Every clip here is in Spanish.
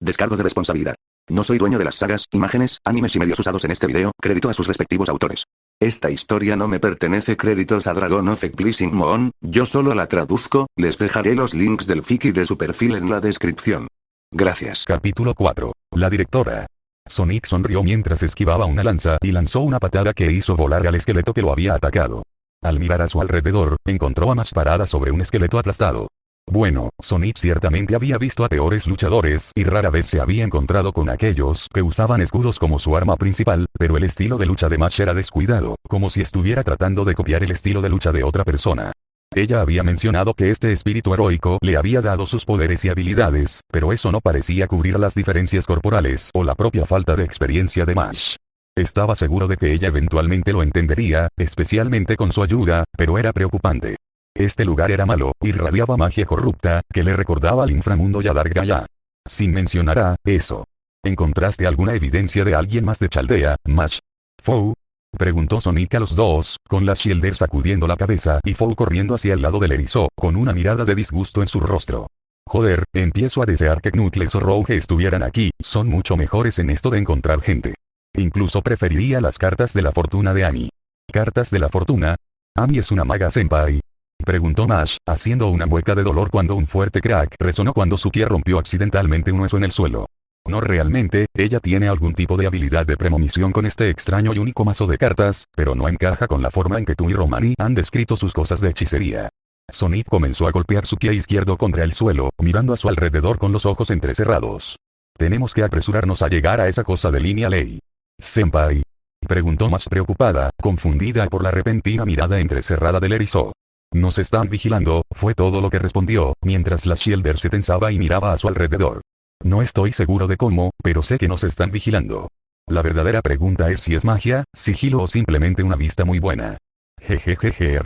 Descargo de responsabilidad. No soy dueño de las sagas, imágenes, animes y medios usados en este video, crédito a sus respectivos autores. Esta historia no me pertenece, créditos a Dragon of Pleasing Moon, yo solo la traduzco, les dejaré los links del fic y de su perfil en la descripción. Gracias. Capítulo 4. La directora. Sonic sonrió mientras esquivaba una lanza y lanzó una patada que hizo volar al esqueleto que lo había atacado. Al mirar a su alrededor, encontró a Mash parada sobre un esqueleto aplastado. Bueno, Sonic ciertamente había visto a peores luchadores y rara vez se había encontrado con aquellos que usaban escudos como su arma principal, pero el estilo de lucha de Mash era descuidado, como si estuviera tratando de copiar el estilo de lucha de otra persona. Ella había mencionado que este espíritu heroico le había dado sus poderes y habilidades, pero eso no parecía cubrir las diferencias corporales o la propia falta de experiencia de Mash. Estaba seguro de que ella eventualmente lo entendería, especialmente con su ayuda, pero era preocupante. Este lugar era malo, irradiaba magia corrupta, que le recordaba al inframundo y a Dark Gaia. Sin mencionar eso. ¿Encontraste alguna evidencia de alguien más de Chaldea, Mash? ¿Fou? Preguntó Sonic a los dos, con la Shielder sacudiendo la cabeza y Fou corriendo hacia el lado del erizo, con una mirada de disgusto en su rostro. Joder, empiezo a desear que Knuckles o Rouge estuvieran aquí, son mucho mejores en esto de encontrar gente. Incluso preferiría las cartas de la fortuna de Amy. ¿Cartas de la fortuna? ¿Amy es una maga senpai? Preguntó Mash, haciendo una mueca de dolor cuando un fuerte crack resonó cuando su pie rompió accidentalmente un hueso en el suelo. No realmente, ella tiene algún tipo de habilidad de premonición con este extraño y único mazo de cartas, pero no encaja con la forma en que tú y Romani han descrito sus cosas de hechicería. Sonic comenzó a golpear su pie izquierdo contra el suelo, mirando a su alrededor con los ojos entrecerrados. Tenemos que apresurarnos a llegar a esa cosa de línea ley. Senpai. Preguntó Mash preocupada, confundida por la repentina mirada entrecerrada del erizo. Nos están vigilando, fue todo lo que respondió, mientras la Shielder se tensaba y miraba a su alrededor. No estoy seguro de cómo, pero sé que nos están vigilando. La verdadera pregunta es si es magia, sigilo o simplemente una vista muy buena. Jejejeje,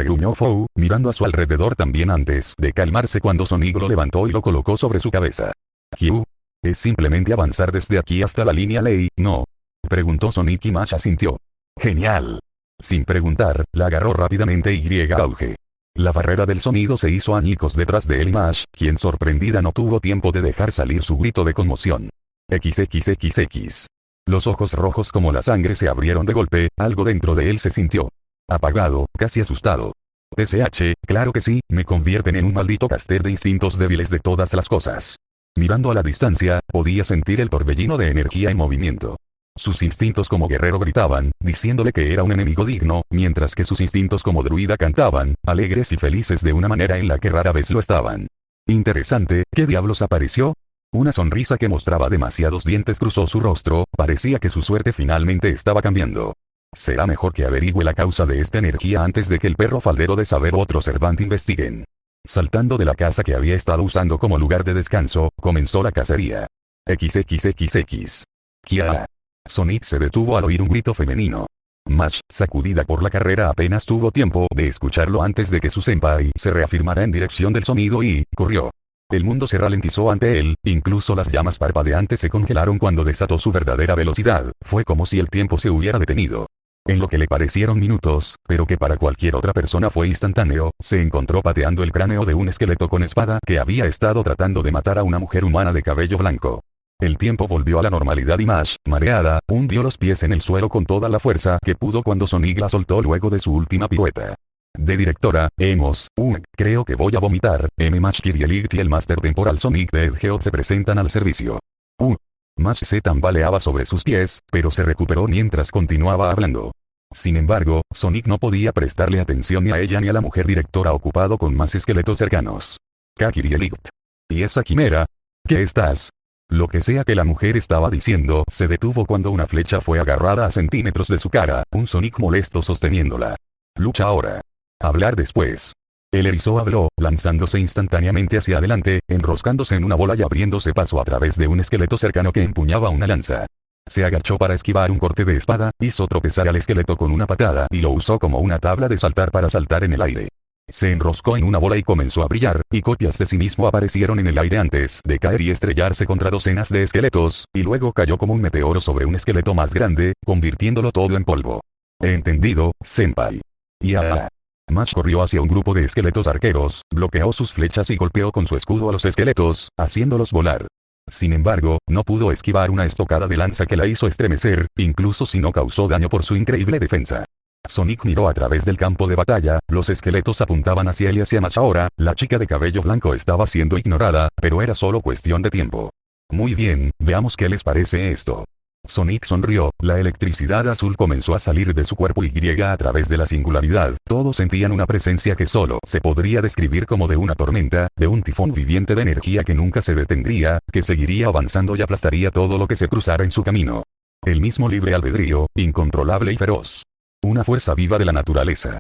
gruñó Fou, mirando a su alrededor también antes de calmarse cuando Sonic lo levantó y lo colocó sobre su cabeza. ¿Q? ¿Es simplemente avanzar desde aquí hasta la línea ley, no? Preguntó Sonic y Mash asintió. Genial. Sin preguntar, la agarró rápidamente y auge. La barrera del sonido se hizo añicos detrás de él y Mash, quien sorprendida no tuvo tiempo de dejar salir su grito de conmoción. XXXX. Los ojos rojos como la sangre se abrieron de golpe, algo dentro de él se sintió apagado, casi asustado. TCH, claro que sí, me convierten en un maldito caster de instintos débiles de todas las cosas. Mirando a la distancia, podía sentir el torbellino de energía en movimiento. Sus instintos como guerrero gritaban, diciéndole que era un enemigo digno, mientras que sus instintos como druida cantaban, alegres y felices de una manera en la que rara vez lo estaban. Interesante, ¿qué diablos apareció? Una sonrisa que mostraba demasiados dientes cruzó su rostro, parecía que su suerte finalmente estaba cambiando. Será mejor que averigüe la causa de esta energía antes de que el perro faldero de saber u otro Cervant investiguen. Saltando de la casa que había estado usando como lugar de descanso, comenzó la cacería. XXXX. Kia. Sonic se detuvo al oír un grito femenino. Mash, sacudida por la carrera, apenas tuvo tiempo de escucharlo antes de que su senpai se reafirmara en dirección del sonido y corrió. El mundo se ralentizó ante él, incluso las llamas parpadeantes se congelaron cuando desató su verdadera velocidad, fue como si el tiempo se hubiera detenido. En lo que le parecieron minutos, pero que para cualquier otra persona fue instantáneo, se encontró pateando el cráneo de un esqueleto con espada que había estado tratando de matar a una mujer humana de cabello blanco. El tiempo volvió a la normalidad y Mash, mareada, hundió los pies en el suelo con toda la fuerza que pudo cuando Sonic la soltó luego de su última pirueta. De directora, creo que voy a vomitar, Mash Kirielite y el Master Temporal Sonic de Edgeot se presentan al servicio. Mash se tambaleaba sobre sus pies, pero se recuperó mientras continuaba hablando. Sin embargo, Sonic no podía prestarle atención ni a ella ni a la mujer directora ocupado con más esqueletos cercanos. Kirielite. ¿Y esa quimera? ¿Qué estás? Lo que sea que la mujer estaba diciendo, se detuvo cuando una flecha fue agarrada a centímetros de su cara, un Sonic molesto sosteniéndola. Lucha ahora. Hablar después. El erizo habló, lanzándose instantáneamente hacia adelante, enroscándose en una bola y abriéndose paso a través de un esqueleto cercano que empuñaba una lanza. Se agachó para esquivar un corte de espada, hizo tropezar al esqueleto con una patada y lo usó como una tabla de saltar para saltar en el aire. Se enroscó en una bola y comenzó a brillar, y copias de sí mismo aparecieron en el aire antes de caer y estrellarse contra docenas de esqueletos, y luego cayó como un meteoro sobre un esqueleto más grande, convirtiéndolo todo en polvo. He entendido, senpai. Mash corrió hacia un grupo de esqueletos arqueros, bloqueó sus flechas y golpeó con su escudo a los esqueletos, haciéndolos volar. Sin embargo, no pudo esquivar una estocada de lanza que la hizo estremecer, incluso si no causó daño por su increíble defensa. Sonic miró a través del campo de batalla, los esqueletos apuntaban hacia él y hacia Match ahora, la chica de cabello blanco estaba siendo ignorada, pero era solo cuestión de tiempo. Muy bien, veamos qué les parece esto. Sonic sonrió, la electricidad azul comenzó a salir de su cuerpo y a través de la singularidad, todos sentían una presencia que solo se podría describir como de una tormenta, de un tifón viviente de energía que nunca se detendría, que seguiría avanzando y aplastaría todo lo que se cruzara en su camino. El mismo libre albedrío, incontrolable y feroz. Una fuerza viva de la naturaleza.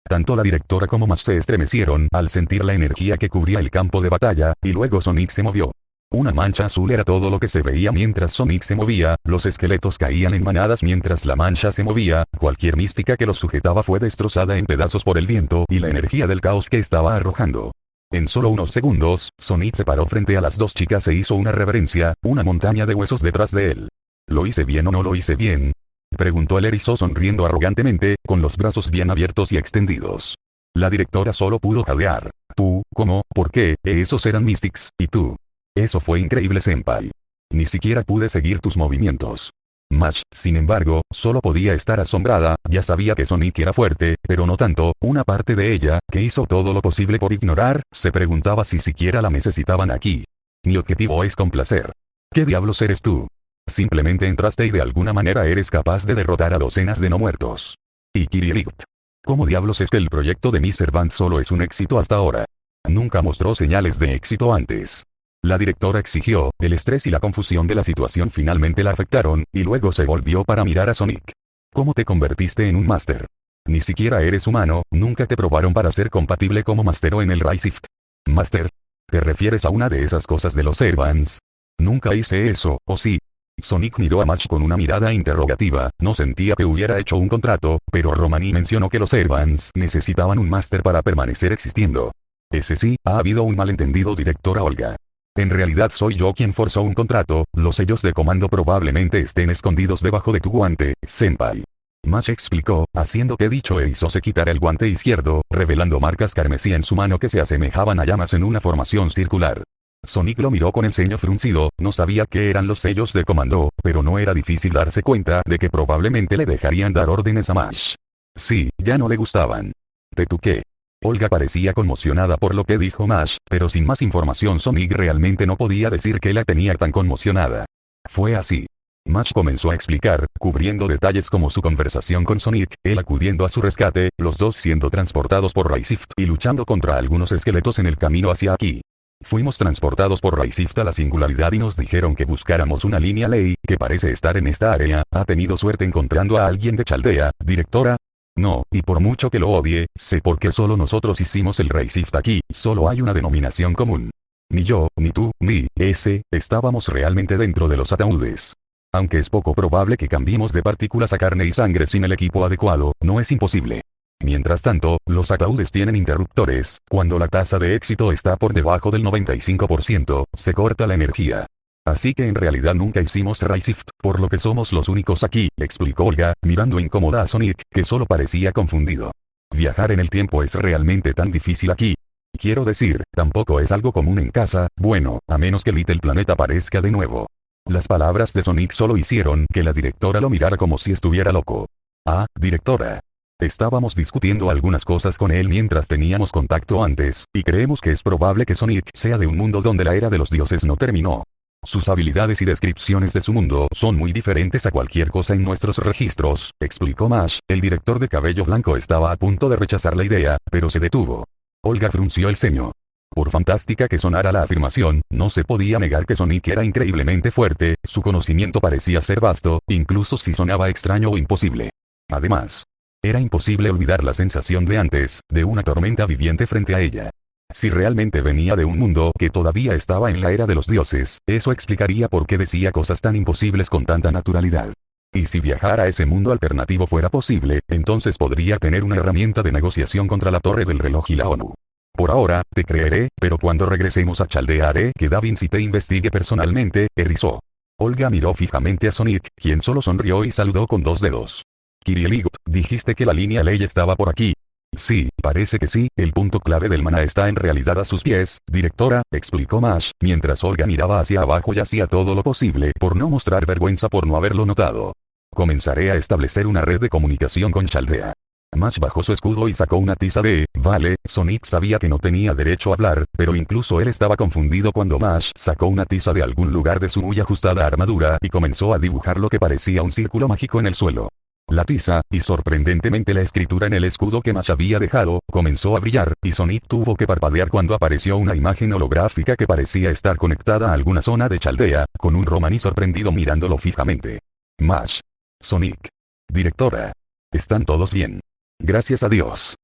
Tanto la directora como Match se estremecieron al sentir la energía que cubría el campo de batalla, y luego Sonic se movió. Una mancha azul era todo lo que se veía mientras Sonic se movía, los esqueletos caían en manadas mientras la mancha se movía, cualquier mística que los sujetaba fue destrozada en pedazos por el viento y la energía del caos que estaba arrojando. En solo unos segundos, Sonic se paró frente a las dos chicas e hizo una reverencia, una montaña de huesos detrás de él. ¿Lo hice bien o no lo hice bien? Preguntó el erizo sonriendo arrogantemente, con los brazos bien abiertos y extendidos. La directora solo pudo jadear. ¿Tú? ¿Cómo? ¿Por qué? Esos eran Mystics, ¿y tú? Eso fue increíble, senpai. Ni siquiera pude seguir tus movimientos. Match, sin embargo, solo podía estar asombrada, ya sabía que Sonic era fuerte, pero no tanto, una parte de ella, que hizo todo lo posible por ignorar, se preguntaba si siquiera la necesitaban aquí. Mi objetivo es complacer. ¿Qué diablos eres tú? Simplemente entraste y de alguna manera eres capaz de derrotar a docenas de no muertos. Y Kiriliut. ¿Cómo diablos es que el proyecto de Mr. Band solo es un éxito hasta ahora? Nunca mostró señales de éxito antes. La directora exigió, el estrés y la confusión de la situación finalmente la afectaron, y luego se volvió para mirar a Sonic. ¿Cómo te convertiste en un máster? Ni siquiera eres humano, nunca te probaron para ser compatible como mastero en el Raisift. ¿Máster? ¿Te refieres a una de esas cosas de los Servants? Nunca hice eso, ¿o sí? Sonic miró a Match con una mirada interrogativa, no sentía que hubiera hecho un contrato, pero Romani mencionó que los Servants necesitaban un máster para permanecer existiendo. Ese sí, ha habido un malentendido, directora Olga. En realidad soy yo quien forzó un contrato, los sellos de comando probablemente estén escondidos debajo de tu guante, senpai. Match explicó, haciendo que dicho erizo se quitara el guante izquierdo, revelando marcas carmesí en su mano que se asemejaban a llamas en una formación circular. Sonic lo miró con el ceño fruncido, no sabía qué eran los sellos de comando, pero no era difícil darse cuenta de que probablemente le dejarían dar órdenes a Match. Sí, ya no le gustaban. ¿Te tuqué? Olga parecía conmocionada por lo que dijo Match, pero sin más información Sonic realmente no podía decir que la tenía tan conmocionada. Fue así. Match comenzó a explicar, cubriendo detalles como su conversación con Sonic, él acudiendo a su rescate, los dos siendo transportados por Raisift y luchando contra algunos esqueletos en el camino hacia aquí. Fuimos transportados por Raisift a la singularidad y nos dijeron que buscáramos una línea ley, que parece estar en esta área, ¿ha tenido suerte encontrando a alguien de Chaldea, directora? No, y por mucho que lo odie, sé por qué solo nosotros hicimos el Raisift aquí, solo hay una denominación común. Ni yo, ni tú, ni ese, estábamos realmente dentro de los ataúdes. Aunque es poco probable que cambiemos de partículas a carne y sangre sin el equipo adecuado, no es imposible. Mientras tanto, los ataúdes tienen interruptores, cuando la tasa de éxito está por debajo del 95%, se corta la energía. Así que en realidad nunca hicimos Raisift, por lo que somos los únicos aquí, explicó Olga, mirando incómoda a Sonic, que solo parecía confundido. Viajar en el tiempo es realmente tan difícil aquí. Quiero decir, tampoco es algo común en casa, bueno, a menos que Little Planet aparezca de nuevo. Las palabras de Sonic solo hicieron que la directora lo mirara como si estuviera loco. Ah, directora. Estábamos discutiendo algunas cosas con él mientras teníamos contacto antes, y creemos que es probable que Sonic sea de un mundo donde la era de los dioses no terminó. Sus habilidades y descripciones de su mundo son muy diferentes a cualquier cosa en nuestros registros, explicó Match. El director de cabello blanco estaba a punto de rechazar la idea, pero se detuvo. Olga frunció el ceño. Por fantástica que sonara la afirmación, no se podía negar que Sonic era increíblemente fuerte, su conocimiento parecía ser vasto, incluso si sonaba extraño o imposible. Además, era imposible olvidar la sensación de antes, de una tormenta viviente frente a ella. Si realmente venía de un mundo que todavía estaba en la era de los dioses, eso explicaría por qué decía cosas tan imposibles con tanta naturalidad. Y si viajar a ese mundo alternativo fuera posible, entonces podría tener una herramienta de negociación contra la Torre del Reloj y la ONU. Por ahora, te creeré, pero cuando regresemos a Chaldea haré que Da Vinci te investigue personalmente, erizó. Olga miró fijamente a Sonic, quien solo sonrió y saludó con dos dedos. Kiriliut, dijiste que la línea ley estaba por aquí. Sí, parece que sí, el punto clave del maná está en realidad a sus pies, directora, explicó Mash, mientras Olga miraba hacia abajo y hacía todo lo posible por no mostrar vergüenza por no haberlo notado. Comenzaré a establecer una red de comunicación con Chaldea. Mash bajó su escudo y sacó una tiza de, vale, Sonic sabía que no tenía derecho a hablar, pero incluso él estaba confundido cuando Mash sacó una tiza de algún lugar de su muy ajustada armadura y comenzó a dibujar lo que parecía un círculo mágico en el suelo. La tiza, y sorprendentemente la escritura en el escudo que Mash había dejado, comenzó a brillar, y Sonic tuvo que parpadear cuando apareció una imagen holográfica que parecía estar conectada a alguna zona de Chaldea, con un romaní sorprendido mirándolo fijamente. Mash. Sonic. Directora. ¿Están todos bien? Gracias a Dios.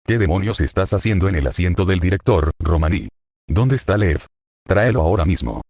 ¿Qué demonios estás haciendo en el asiento del director, romaní? ¿Dónde está Lev? Tráelo ahora mismo.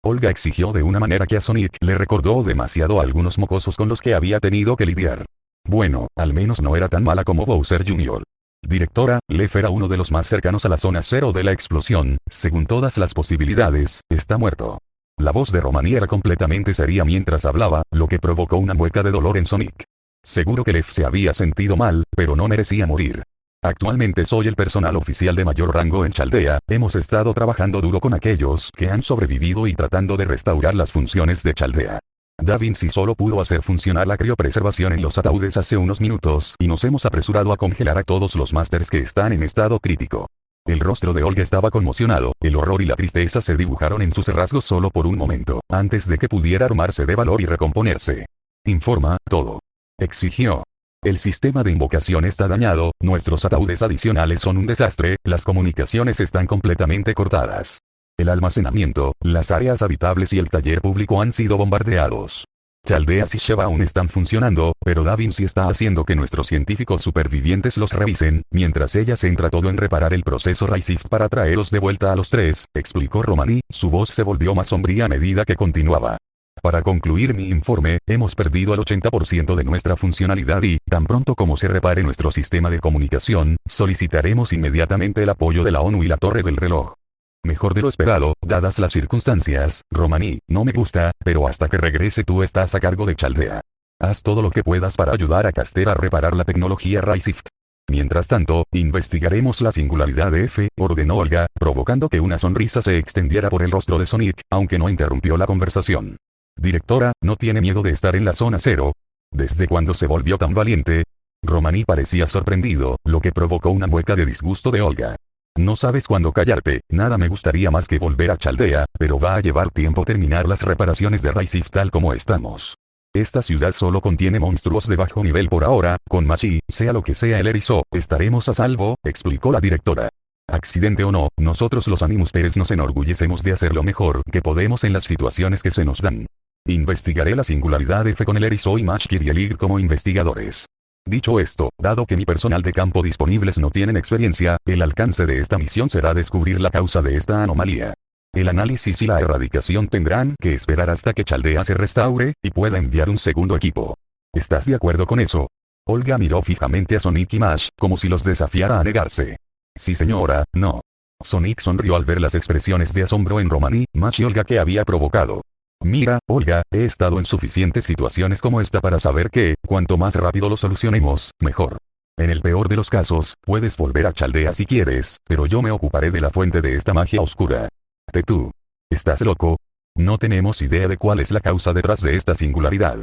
Olga exigió de una manera que a Sonic le recordó demasiado a algunos mocosos con los que había tenido que lidiar. Bueno, al menos no era tan mala como Bowser Jr. Directora, Lev era uno de los más cercanos a la zona cero de la explosión, según todas las posibilidades, está muerto. La voz de Romaní era completamente seria mientras hablaba, lo que provocó una mueca de dolor en Sonic. Seguro que Lev se había sentido mal, pero no merecía morir. Actualmente soy el personal oficial de mayor rango en Chaldea, hemos estado trabajando duro con aquellos que han sobrevivido y tratando de restaurar las funciones de Chaldea. Da Vinci solo pudo hacer funcionar la criopreservación en los ataúdes hace unos minutos y nos hemos apresurado a congelar a todos los másters que están en estado crítico. El rostro de Olga estaba conmocionado, el horror y la tristeza se dibujaron en sus rasgos solo por un momento, antes de que pudiera armarse de valor y recomponerse. Informa, todo. Exigió. El sistema de invocación está dañado, nuestros ataúdes adicionales son un desastre, las comunicaciones están completamente cortadas. El almacenamiento, las áreas habitables y el taller público han sido bombardeados. Chaldeas y Sheva aún están funcionando, pero Da Vinci está haciendo que nuestros científicos supervivientes los revisen, mientras ella centra todo en reparar el proceso Raisift para traerlos de vuelta a los tres, explicó Romaní, su voz se volvió más sombría a medida que continuaba. Para concluir mi informe, hemos perdido el 80% de nuestra funcionalidad y, tan pronto como se repare nuestro sistema de comunicación, solicitaremos inmediatamente el apoyo de la ONU y la Torre del Reloj. Mejor de lo esperado, dadas las circunstancias, Romaní, no me gusta, pero hasta que regrese tú estás a cargo de Chaldea. Haz todo lo que puedas para ayudar a Caster a reparar la tecnología Raisift. Mientras tanto, investigaremos la singularidad de F, ordenó Olga, provocando que una sonrisa se extendiera por el rostro de Sonic, aunque no interrumpió la conversación. Directora, ¿no tiene miedo de estar en la zona cero? ¿Desde cuándo se volvió tan valiente? Romaní parecía sorprendido, lo que provocó una mueca de disgusto de Olga. No sabes cuándo callarte, nada me gustaría más que volver a Chaldea, pero va a llevar tiempo terminar las reparaciones de Raisift tal como estamos. Esta ciudad solo contiene monstruos de bajo nivel por ahora, con Machi, sea lo que sea el erizo, estaremos a salvo, explicó la directora. Accidente o no, nosotros los Animusters nos enorgullecemos de hacer lo mejor que podemos en las situaciones que se nos dan. Investigaré la singularidad F con el erizo y Mash Kirielig como investigadores. Dicho esto, dado que mi personal de campo disponibles no tienen experiencia, el alcance de esta misión será descubrir la causa de esta anomalía. El análisis y la erradicación tendrán que esperar hasta que Chaldea se restaure, y pueda enviar un segundo equipo. ¿Estás de acuerdo con eso? Olga miró fijamente a Sonic y Mash, como si los desafiara a negarse. Sí señora, no. Sonic sonrió al ver las expresiones de asombro en Romaní, Mash y Olga que había provocado. Mira, Olga, he estado en suficientes situaciones como esta para saber que, cuanto más rápido lo solucionemos, mejor. En el peor de los casos, puedes volver a Chaldea si quieres, pero yo me ocuparé de la fuente de esta magia oscura. Tú. ¿Estás loco? No tenemos idea de cuál es la causa detrás de esta singularidad.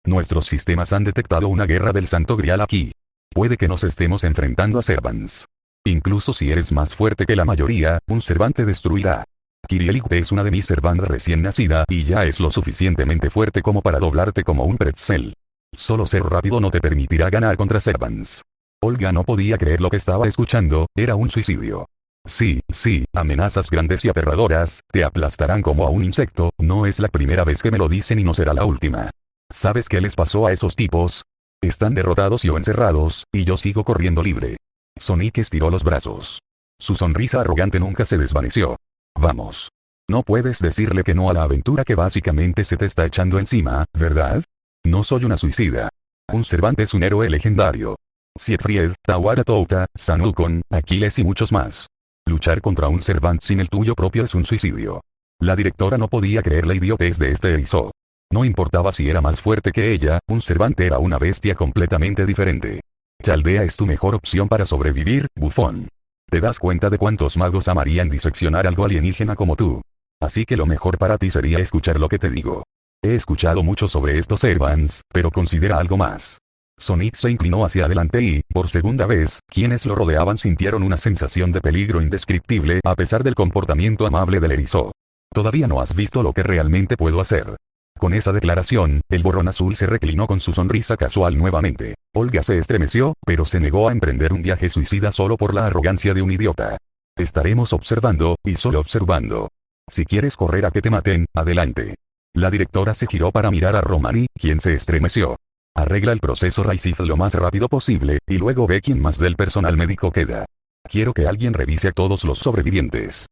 Nuestros sistemas han detectado una guerra del Santo Grial aquí. Puede que nos estemos enfrentando a Servants. Incluso si eres más fuerte que la mayoría, un Servant te destruirá. Kirielig es una de mis Servant recién nacida y ya es lo suficientemente fuerte como para doblarte como un pretzel. Solo ser rápido no te permitirá ganar contra Servants. Olga no podía creer lo que estaba escuchando, era un suicidio. Sí, amenazas grandes y aterradoras, te aplastarán como a un insecto, no es la primera vez que me lo dicen y no será la última. ¿Sabes qué les pasó a esos tipos? Están derrotados y o encerrados, y yo sigo corriendo libre. Sonic estiró los brazos. Su sonrisa arrogante nunca se desvaneció. Vamos. No puedes decirle que no a la aventura que básicamente se te está echando encima, ¿verdad? No soy una suicida. Un Servant es un héroe legendario. Siegfried, Tawara Touta, Sanukon, Aquiles y muchos más. Luchar contra un Servant sin el tuyo propio es un suicidio. La directora no podía creer la idiotez de este erizo. No importaba si era más fuerte que ella, un Servant era una bestia completamente diferente. Chaldea es tu mejor opción para sobrevivir, bufón. ¿Te das cuenta de cuántos magos amarían diseccionar algo alienígena como tú? Así que lo mejor para ti sería escuchar lo que te digo. He escuchado mucho sobre estos Servants, pero considera algo más. Sonic se inclinó hacia adelante y, por segunda vez, quienes lo rodeaban sintieron una sensación de peligro indescriptible a pesar del comportamiento amable del erizo. Todavía no has visto lo que realmente puedo hacer. Con esa declaración, el borrón azul se reclinó con su sonrisa casual nuevamente. Olga se estremeció, pero se negó a emprender un viaje suicida solo por la arrogancia de un idiota. Estaremos observando, y solo observando. Si quieres correr a que te maten, adelante. La directora se giró para mirar a Romani, quien se estremeció. Arregla el proceso Raisif lo más rápido posible, y luego ve quién más del personal médico queda. Quiero que alguien revise a todos los sobrevivientes.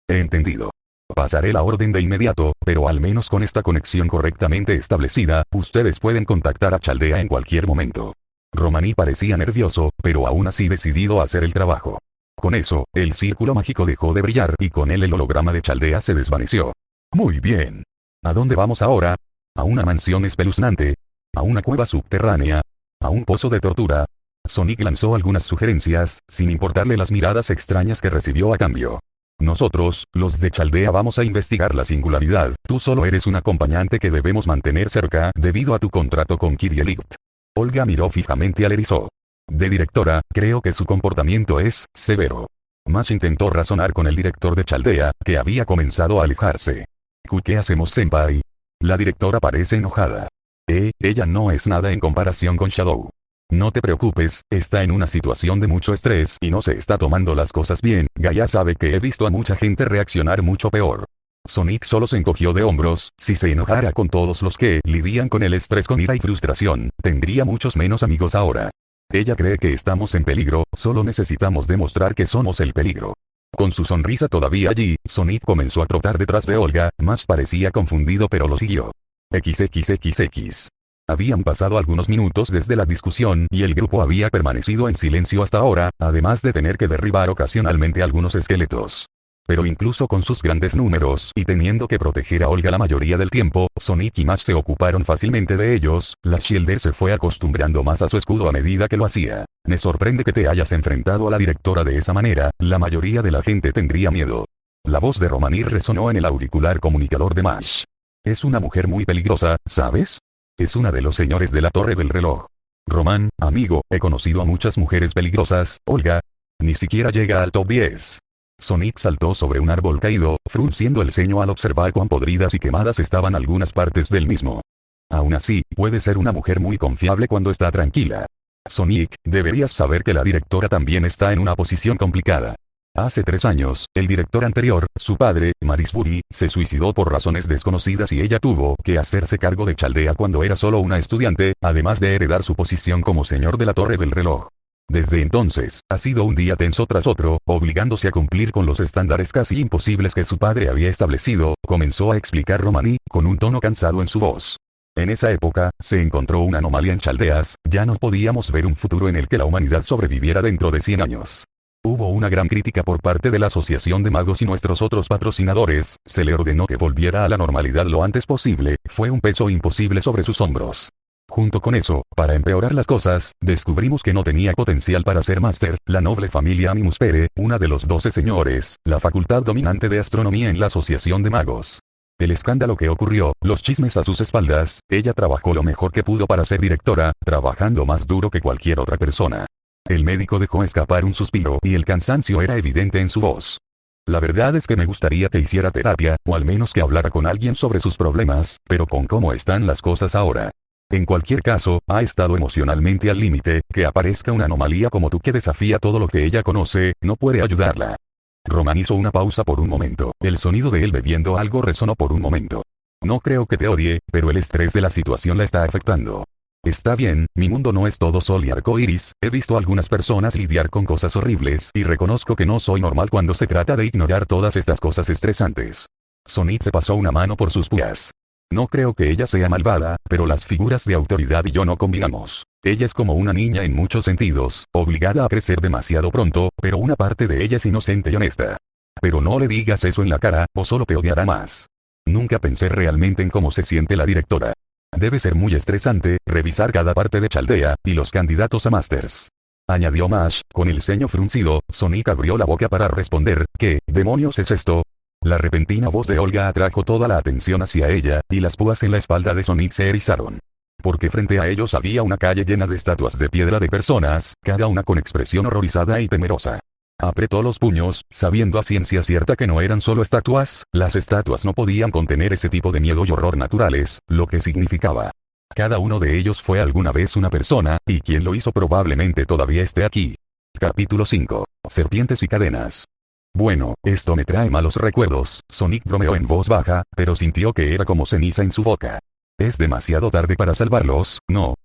He entendido. Pasaré la orden de inmediato, pero al menos con esta conexión correctamente establecida, ustedes pueden contactar a Chaldea en cualquier momento. Romani parecía nervioso, pero aún así decidido a hacer el trabajo. Con eso, el círculo mágico dejó de brillar y con él el holograma de Chaldea se desvaneció. Muy bien. ¿A dónde vamos ahora? ¿A una mansión espeluznante? ¿A una cueva subterránea? ¿A un pozo de tortura? Sonic lanzó algunas sugerencias, sin importarle las miradas extrañas que recibió a cambio. Nosotros, los de Chaldea, vamos a investigar la singularidad. Tú solo eres un acompañante que debemos mantener cerca debido a tu contrato con Kirielit. Olga miró fijamente al erizo. De directora, creo que su comportamiento es severo. Mash intentó razonar con el director de Chaldea, que había comenzado a alejarse. ¿Qué hacemos, senpai? La directora parece enojada. Ella no es nada en comparación con Shadow. No te preocupes, está en una situación de mucho estrés y no se está tomando las cosas bien. Gaia sabe que he visto a mucha gente reaccionar mucho peor. Sonic solo se encogió de hombros. Si se enojara con todos los que lidian con el estrés con ira y frustración, tendría muchos menos amigos ahora. Ella cree que estamos en peligro, solo necesitamos demostrar que somos el peligro. Con su sonrisa todavía allí, Sonic comenzó a trotar detrás de Olga. Más parecía confundido pero lo siguió. XXXX. Habían pasado algunos minutos desde la discusión y el grupo había permanecido en silencio hasta ahora, además de tener que derribar ocasionalmente algunos esqueletos. Pero incluso con sus grandes números y teniendo que proteger a Olga la mayoría del tiempo, Sonic y Mash se ocuparon fácilmente de ellos. La Shielder se fue acostumbrando más a su escudo a medida que lo hacía. Me sorprende que te hayas enfrentado a la directora de esa manera, la mayoría de la gente tendría miedo. La voz de Romani resonó en el auricular comunicador de Mash. Es una mujer muy peligrosa, ¿sabes? Es una de los señores de la Torre del Reloj. Román, amigo, he conocido a muchas mujeres peligrosas. Olga ni siquiera llega al top 10. Sonic saltó sobre un árbol caído, frunciendo el ceño al observar cuán podridas y quemadas estaban algunas partes del mismo. Aún así, puede ser una mujer muy confiable cuando está tranquila. Sonic, deberías saber que la directora también está en una posición complicada. Hace 3 años, el director anterior, su padre, Marisbury, se suicidó por razones desconocidas y ella tuvo que hacerse cargo de Chaldea cuando era solo una estudiante, además de heredar su posición como señor de la Torre del Reloj. Desde entonces, ha sido un día tenso tras otro, obligándose a cumplir con los estándares casi imposibles que su padre había establecido, comenzó a explicar Romani, con un tono cansado en su voz. En esa época, se encontró una anomalía en Chaldeas, ya no podíamos ver un futuro en el que la humanidad sobreviviera dentro de 100 años. Hubo una gran crítica por parte de la Asociación de Magos y nuestros otros patrocinadores, se le ordenó que volviera a la normalidad lo antes posible, fue un peso imposible sobre sus hombros. Junto con eso, para empeorar las cosas, descubrimos que no tenía potencial para ser máster. La noble familia Animus Pere, una de los 12 señores, la facultad dominante de astronomía en la Asociación de Magos. El escándalo que ocurrió, los chismes a sus espaldas, ella trabajó lo mejor que pudo para ser directora, trabajando más duro que cualquier otra persona. El médico dejó escapar un suspiro y el cansancio era evidente en su voz. La verdad es que me gustaría que hiciera terapia, o al menos que hablara con alguien sobre sus problemas, pero con cómo están las cosas ahora. En cualquier caso, ha estado emocionalmente al límite. Que aparezca una anomalía como tú que desafía todo lo que ella conoce, no puede ayudarla. Roman hizo una pausa por un momento. El sonido de él bebiendo algo resonó por un momento. No creo que te odie, pero el estrés de la situación la está afectando. Está bien, mi mundo no es todo sol y arco iris, he visto a algunas personas lidiar con cosas horribles y reconozco que no soy normal cuando se trata de ignorar todas estas cosas estresantes. Sonic se pasó una mano por sus púas. No creo que ella sea malvada, pero las figuras de autoridad y yo no combinamos. Ella es como una niña en muchos sentidos, obligada a crecer demasiado pronto, pero una parte de ella es inocente y honesta. Pero no le digas eso en la cara, o solo te odiará más. Nunca pensé realmente en cómo se siente la directora. Debe ser muy estresante, revisar cada parte de Chaldea, y los candidatos a Masters. añadió Mash, con el ceño fruncido. Sonic abrió la boca para responder, ¿qué demonios es esto? La repentina voz de Olga atrajo toda la atención hacia ella, y las púas en la espalda de Sonic se erizaron. Porque frente a ellos había una calle llena de estatuas de piedra de personas, cada una con expresión horrorizada y temerosa. Apretó los puños, sabiendo a ciencia cierta que no eran solo estatuas, las estatuas no podían contener ese tipo de miedo y horror naturales, lo que significaba. Cada uno de ellos fue alguna vez una persona, y quien lo hizo probablemente todavía esté aquí. Capítulo 5. Serpientes y cadenas. Bueno, esto me trae malos recuerdos, Sonic bromeó en voz baja, pero sintió que era como ceniza en su boca. Es demasiado tarde para salvarlos, ¿no?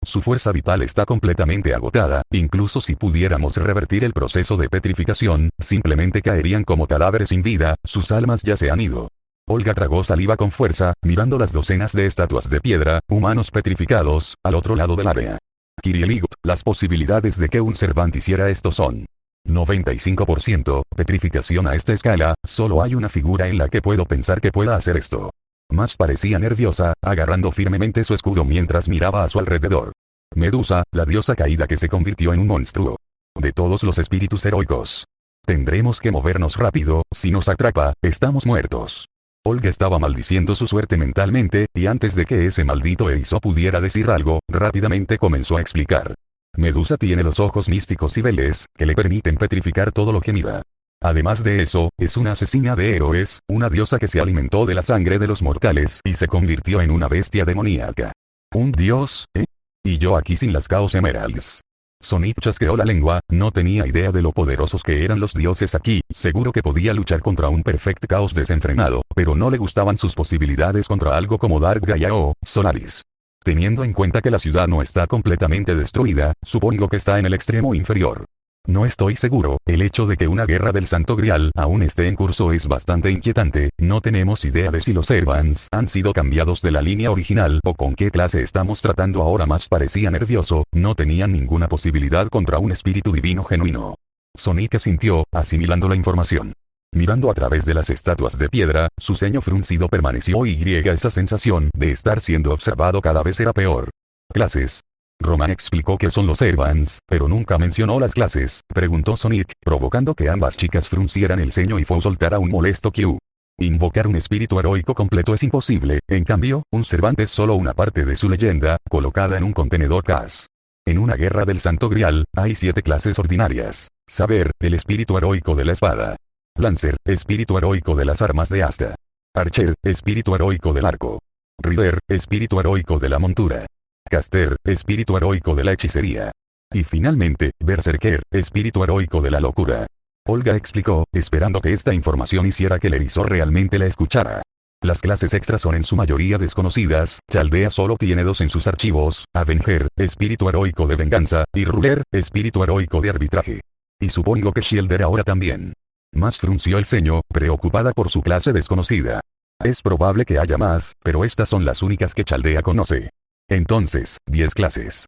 Su fuerza vital está completamente agotada, incluso si pudiéramos revertir el proceso de petrificación, simplemente caerían como cadáveres sin vida, sus almas ya se han ido. Olga tragó saliva con fuerza, mirando las docenas de estatuas de piedra, humanos petrificados, al otro lado del área. Kirieligut, las posibilidades de que un Servant hiciera esto son 95%, petrificación a esta escala, solo hay una figura en la que puedo pensar que pueda hacer esto. Mash parecía nerviosa, agarrando firmemente su escudo mientras miraba a su alrededor. Medusa, la diosa caída que se convirtió en un monstruo. De todos los espíritus heroicos. Tendremos que movernos rápido, si nos atrapa, estamos muertos. Olga estaba maldiciendo su suerte mentalmente, y antes de que ese maldito erizo pudiera decir algo, rápidamente comenzó a explicar. Medusa tiene los ojos místicos y veles, que le permiten petrificar todo lo que mira. Además de eso, es una asesina de héroes, una diosa que se alimentó de la sangre de los mortales y se convirtió en una bestia demoníaca. ¿Un dios, eh? Y yo aquí sin las Chaos Emeralds. Sonic chasqueó la lengua, no tenía idea de lo poderosos que eran los dioses aquí, seguro que podía luchar contra un Perfect Chaos desenfrenado, pero no le gustaban sus posibilidades contra algo como Dark Gaia o Solaris. Teniendo en cuenta que la ciudad no está completamente destruida, supongo que está en el extremo inferior. No estoy seguro, el hecho de que una guerra del Santo Grial aún esté en curso es bastante inquietante, no tenemos idea de si los Servants han sido cambiados de la línea original o con qué clase estamos tratando ahora. Mash parecía nervioso, no tenían ninguna posibilidad contra un espíritu divino genuino. Sonic asintió, asimilando la información. Mirando a través de las estatuas de piedra, su ceño fruncido permaneció y esa sensación de estar siendo observado cada vez era peor. Clases. Roman explicó qué son los Servants, pero nunca mencionó las clases, preguntó Sonic, provocando que ambas chicas fruncieran el ceño y Fo soltara un molesto Q. Invocar un espíritu heroico completo es imposible, en cambio, un Servant es solo una parte de su leyenda, colocada en un contenedor CAS. En una guerra del Santo Grial, hay 7 clases ordinarias. Saber, el espíritu heroico de la espada. Lancer, espíritu heroico de las armas de asta. Archer, espíritu heroico del arco. Rider, espíritu heroico de la montura. Caster, espíritu heroico de la hechicería. Y finalmente, Berserker, espíritu heroico de la locura. Olga explicó, esperando que esta información hiciera que el erizor realmente la escuchara. Las clases extras son en su mayoría desconocidas, Chaldea solo tiene 2 en sus archivos, Avenger, espíritu heroico de venganza, y Ruler, espíritu heroico de arbitraje. Y supongo que Shielder ahora también. Mash frunció el ceño, preocupada por su clase desconocida. Es probable que haya más, pero estas son las únicas que Chaldea conoce. Entonces, 10 clases.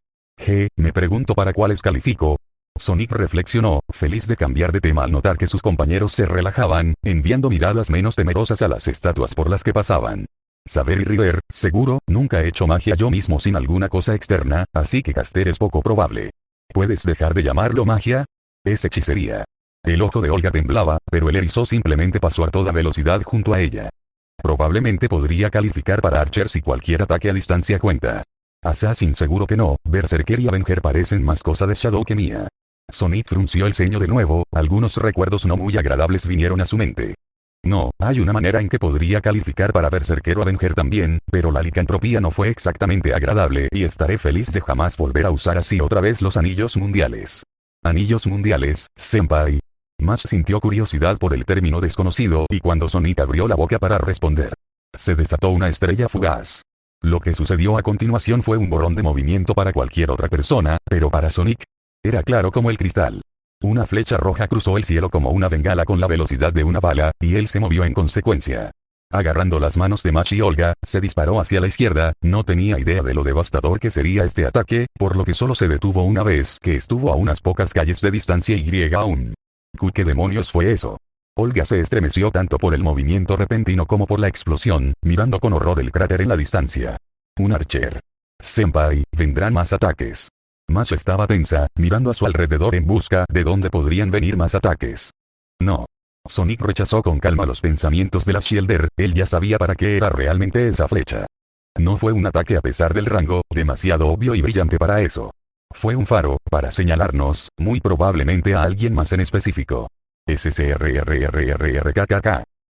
Me pregunto para cuáles califico. Sonic reflexionó, feliz de cambiar de tema al notar que sus compañeros se relajaban, enviando miradas menos temerosas a las estatuas por las que pasaban. Saber y Rider, seguro, nunca he hecho magia yo mismo sin alguna cosa externa, así que caster es poco probable. ¿Puedes dejar de llamarlo magia? Es hechicería. El ojo de Olga temblaba, pero el erizo simplemente pasó a toda velocidad junto a ella. Probablemente podría calificar para Archer si cualquier ataque a distancia cuenta. Assassin seguro que no, Berserker y Avenger parecen más cosa de Shadow que mía. Sonic frunció el ceño de nuevo, algunos recuerdos no muy agradables vinieron a su mente. No, hay una manera en que podría calificar para Berserker o Avenger también, pero la licantropía no fue exactamente agradable y estaré feliz de jamás volver a usar así otra vez los anillos mundiales. Anillos mundiales, senpai. Mash sintió curiosidad por el término desconocido y cuando Sonic abrió la boca para responder, se desató una estrella fugaz. Lo que sucedió a continuación fue un borrón de movimiento para cualquier otra persona, pero para Sonic, era claro como el cristal. Una flecha roja cruzó el cielo como una bengala con la velocidad de una bala, y él se movió en consecuencia. Agarrando las manos de Mash y Olga, se disparó hacia la izquierda, no tenía idea de lo devastador que sería este ataque, por lo que solo se detuvo una vez que estuvo a unas pocas calles de distancia y aún. ¿Qué demonios fue eso? Olga se estremeció tanto por el movimiento repentino como por la explosión, mirando con horror el cráter en la distancia. Un Archer. Senpai, vendrán más ataques. Mash estaba tensa, mirando a su alrededor en busca de dónde podrían venir más ataques. No. Sonic rechazó con calma los pensamientos de la Shielder, él ya sabía para qué era realmente esa flecha. No fue un ataque a pesar del rango, demasiado obvio y brillante para eso. Fue un faro, para señalarnos, muy probablemente a alguien más en específico. SCRRRRRKKK.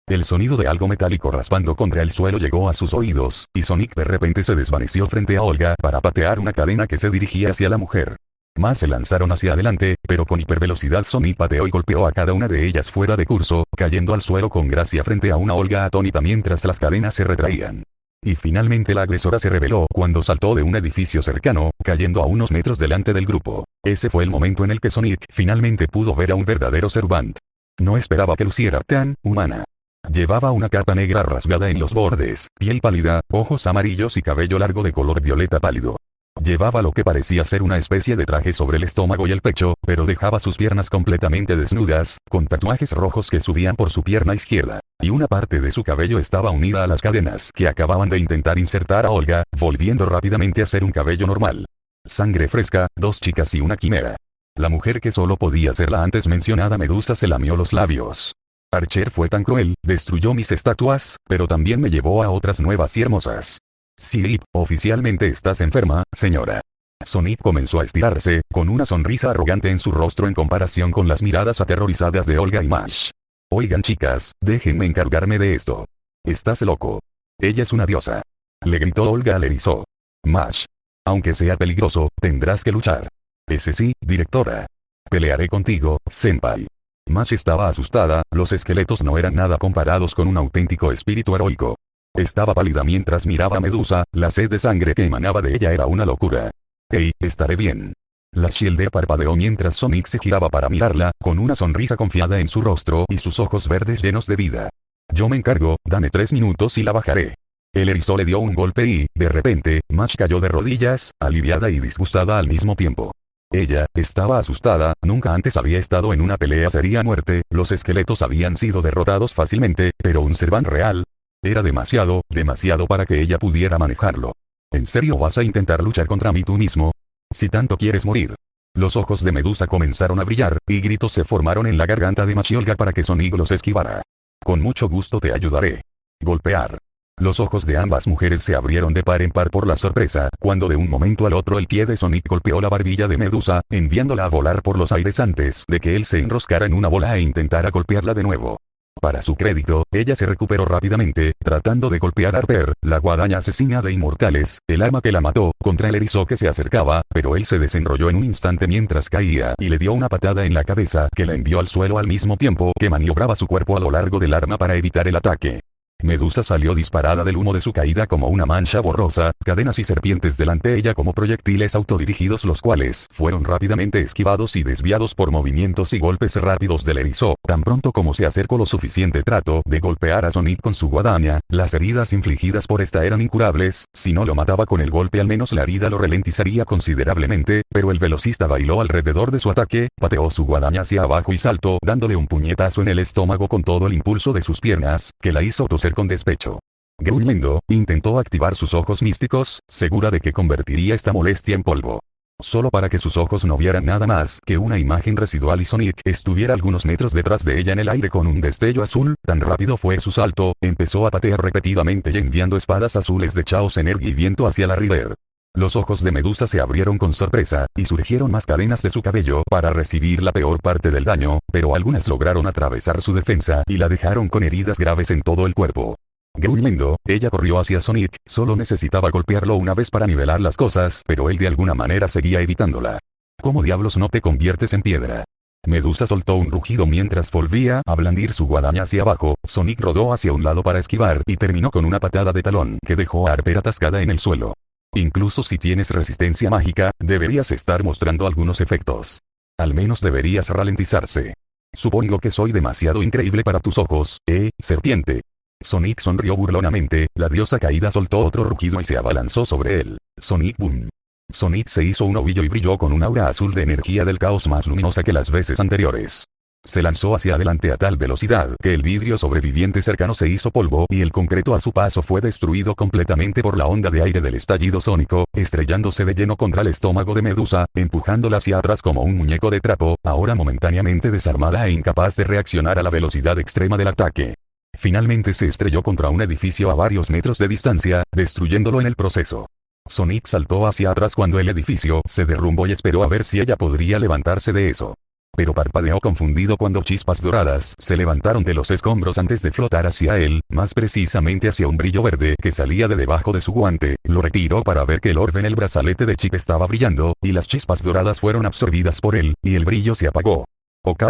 El sonido de algo metálico raspando contra el suelo llegó a sus oídos, y Sonic de repente se desvaneció frente a Olga para patear una cadena que se dirigía hacia la mujer. Más se lanzaron hacia adelante, pero con hipervelocidad Sonic pateó y golpeó a cada una de ellas fuera de curso, cayendo al suelo con gracia frente a una Olga atónita mientras las cadenas se retraían. Y finalmente la agresora se reveló cuando saltó de un edificio cercano, cayendo a unos metros delante del grupo. Ese fue el momento en el que Sonic finalmente pudo ver a un verdadero Servant. No esperaba que luciera tan humana. Llevaba una capa negra rasgada en los bordes, piel pálida, ojos amarillos y cabello largo de color violeta pálido. Llevaba lo que parecía ser una especie de traje sobre el estómago y el pecho, pero dejaba sus piernas completamente desnudas, con tatuajes rojos que subían por su pierna izquierda. Y una parte de su cabello estaba unida a las cadenas que acababan de intentar insertar a Olga, volviendo rápidamente a ser un cabello normal. Sangre fresca, 2 chicas y una quimera. La mujer que solo podía ser la antes mencionada Medusa se lamió los labios. Archer fue tan cruel, destruyó mis estatuas, pero también me llevó a otras nuevas y hermosas. Sí, oficialmente estás enferma, señora. Sonic comenzó a estirarse, con una sonrisa arrogante en su rostro en comparación con las miradas aterrorizadas de Olga y Mash. Oigan chicas, déjenme encargarme de esto. Estás loco. Ella es una diosa. Le gritó Olga al erizo. Mash. Aunque sea peligroso, tendrás que luchar. Ese sí, directora. Pelearé contigo, senpai. Mash estaba asustada, los esqueletos no eran nada comparados con un auténtico espíritu heroico. Estaba pálida mientras miraba a Medusa, la sed de sangre que emanaba de ella era una locura. Hey, estaré bien. La Shielder parpadeó mientras Sonic se giraba para mirarla, con una sonrisa confiada en su rostro y sus ojos verdes llenos de vida. Yo me encargo, dame 3 minutos y la bajaré. El erizo le dio un golpe y, de repente, Mash cayó de rodillas, aliviada y disgustada al mismo tiempo. Ella, estaba asustada, nunca antes había estado en una pelea seria a muerte, los esqueletos habían sido derrotados fácilmente, pero un Servant real. Era demasiado para que ella pudiera manejarlo. ¿En serio vas a intentar luchar contra mí tú mismo? Si tanto quieres morir. Los ojos de Medusa comenzaron a brillar, y gritos se formaron en la garganta de Mash y Olga para que Sonic los esquivara. Con mucho gusto te ayudaré. Golpear. Los ojos de ambas mujeres se abrieron de par en par por la sorpresa, cuando de un momento al otro el pie de Sonic golpeó la barbilla de Medusa, enviándola a volar por los aires antes de que él se enroscara en una bola e intentara golpearla de nuevo. Para su crédito, ella se recuperó rápidamente, tratando de golpear a Harper, la guadaña asesina de inmortales, el arma que la mató, contra el erizo que se acercaba, pero él se desenrolló en un instante mientras caía y le dio una patada en la cabeza que la envió al suelo al mismo tiempo que maniobraba su cuerpo a lo largo del arma para evitar el ataque. Medusa salió disparada del humo de su caída como una mancha borrosa, cadenas y serpientes delante ella como proyectiles autodirigidos los cuales fueron rápidamente esquivados y desviados por movimientos y golpes rápidos del erizo. Tan pronto como se acercó lo suficiente trató de golpear a Sonic con su guadaña, las heridas infligidas por esta eran incurables, si no lo mataba con el golpe al menos la herida lo ralentizaría considerablemente, pero el velocista bailó alrededor de su ataque, pateó su guadaña hacia abajo y saltó dándole un puñetazo en el estómago con todo el impulso de sus piernas, que la hizo toser con despecho. Gruñendo, intentó activar sus ojos místicos, segura de que convertiría esta molestia en polvo. Solo para que sus ojos no vieran nada más que una imagen residual y Sonic estuviera algunos metros detrás de ella en el aire con un destello azul, tan rápido fue su salto, empezó a patear repetidamente y enviando espadas azules de Chaos Energy y viento hacia la Rider. Los ojos de Medusa se abrieron con sorpresa, y surgieron más cadenas de su cabello para recibir la peor parte del daño, pero algunas lograron atravesar su defensa y la dejaron con heridas graves en todo el cuerpo. Gruñendo, ella corrió hacia Sonic, solo necesitaba golpearlo una vez para nivelar las cosas, pero él de alguna manera seguía evitándola. ¿Cómo diablos no te conviertes en piedra? Medusa soltó un rugido mientras volvía a blandir su guadaña hacia abajo, Sonic rodó hacia un lado para esquivar y terminó con una patada de talón que dejó a Harper atascada en el suelo. Incluso si tienes resistencia mágica, deberías estar mostrando algunos efectos. Al menos deberías ralentizarse. Supongo que soy demasiado increíble para tus ojos, serpiente. Sonic sonrió burlonamente, la diosa caída soltó otro rugido y se abalanzó sobre él. Sonic boom. Sonic se hizo un ovillo y brilló con un aura azul de energía del caos más luminosa que las veces anteriores. Se lanzó hacia adelante a tal velocidad que el vidrio sobreviviente cercano se hizo polvo y el concreto a su paso fue destruido completamente por la onda de aire del estallido sónico, estrellándose de lleno contra el estómago de Medusa, empujándola hacia atrás como un muñeco de trapo, ahora momentáneamente desarmada e incapaz de reaccionar a la velocidad extrema del ataque. Finalmente se estrelló contra un edificio a varios metros de distancia, destruyéndolo en el proceso. Sonic saltó hacia atrás cuando el edificio se derrumbó y esperó a ver si ella podría levantarse de eso. Pero parpadeó confundido cuando chispas doradas se levantaron de los escombros antes de flotar hacia él, más precisamente hacia un brillo verde que salía de debajo de su guante. Lo retiró para ver que el orbe en el brazalete de Chip estaba brillando, y las chispas doradas fueron absorbidas por él, y el brillo se apagó. Ok.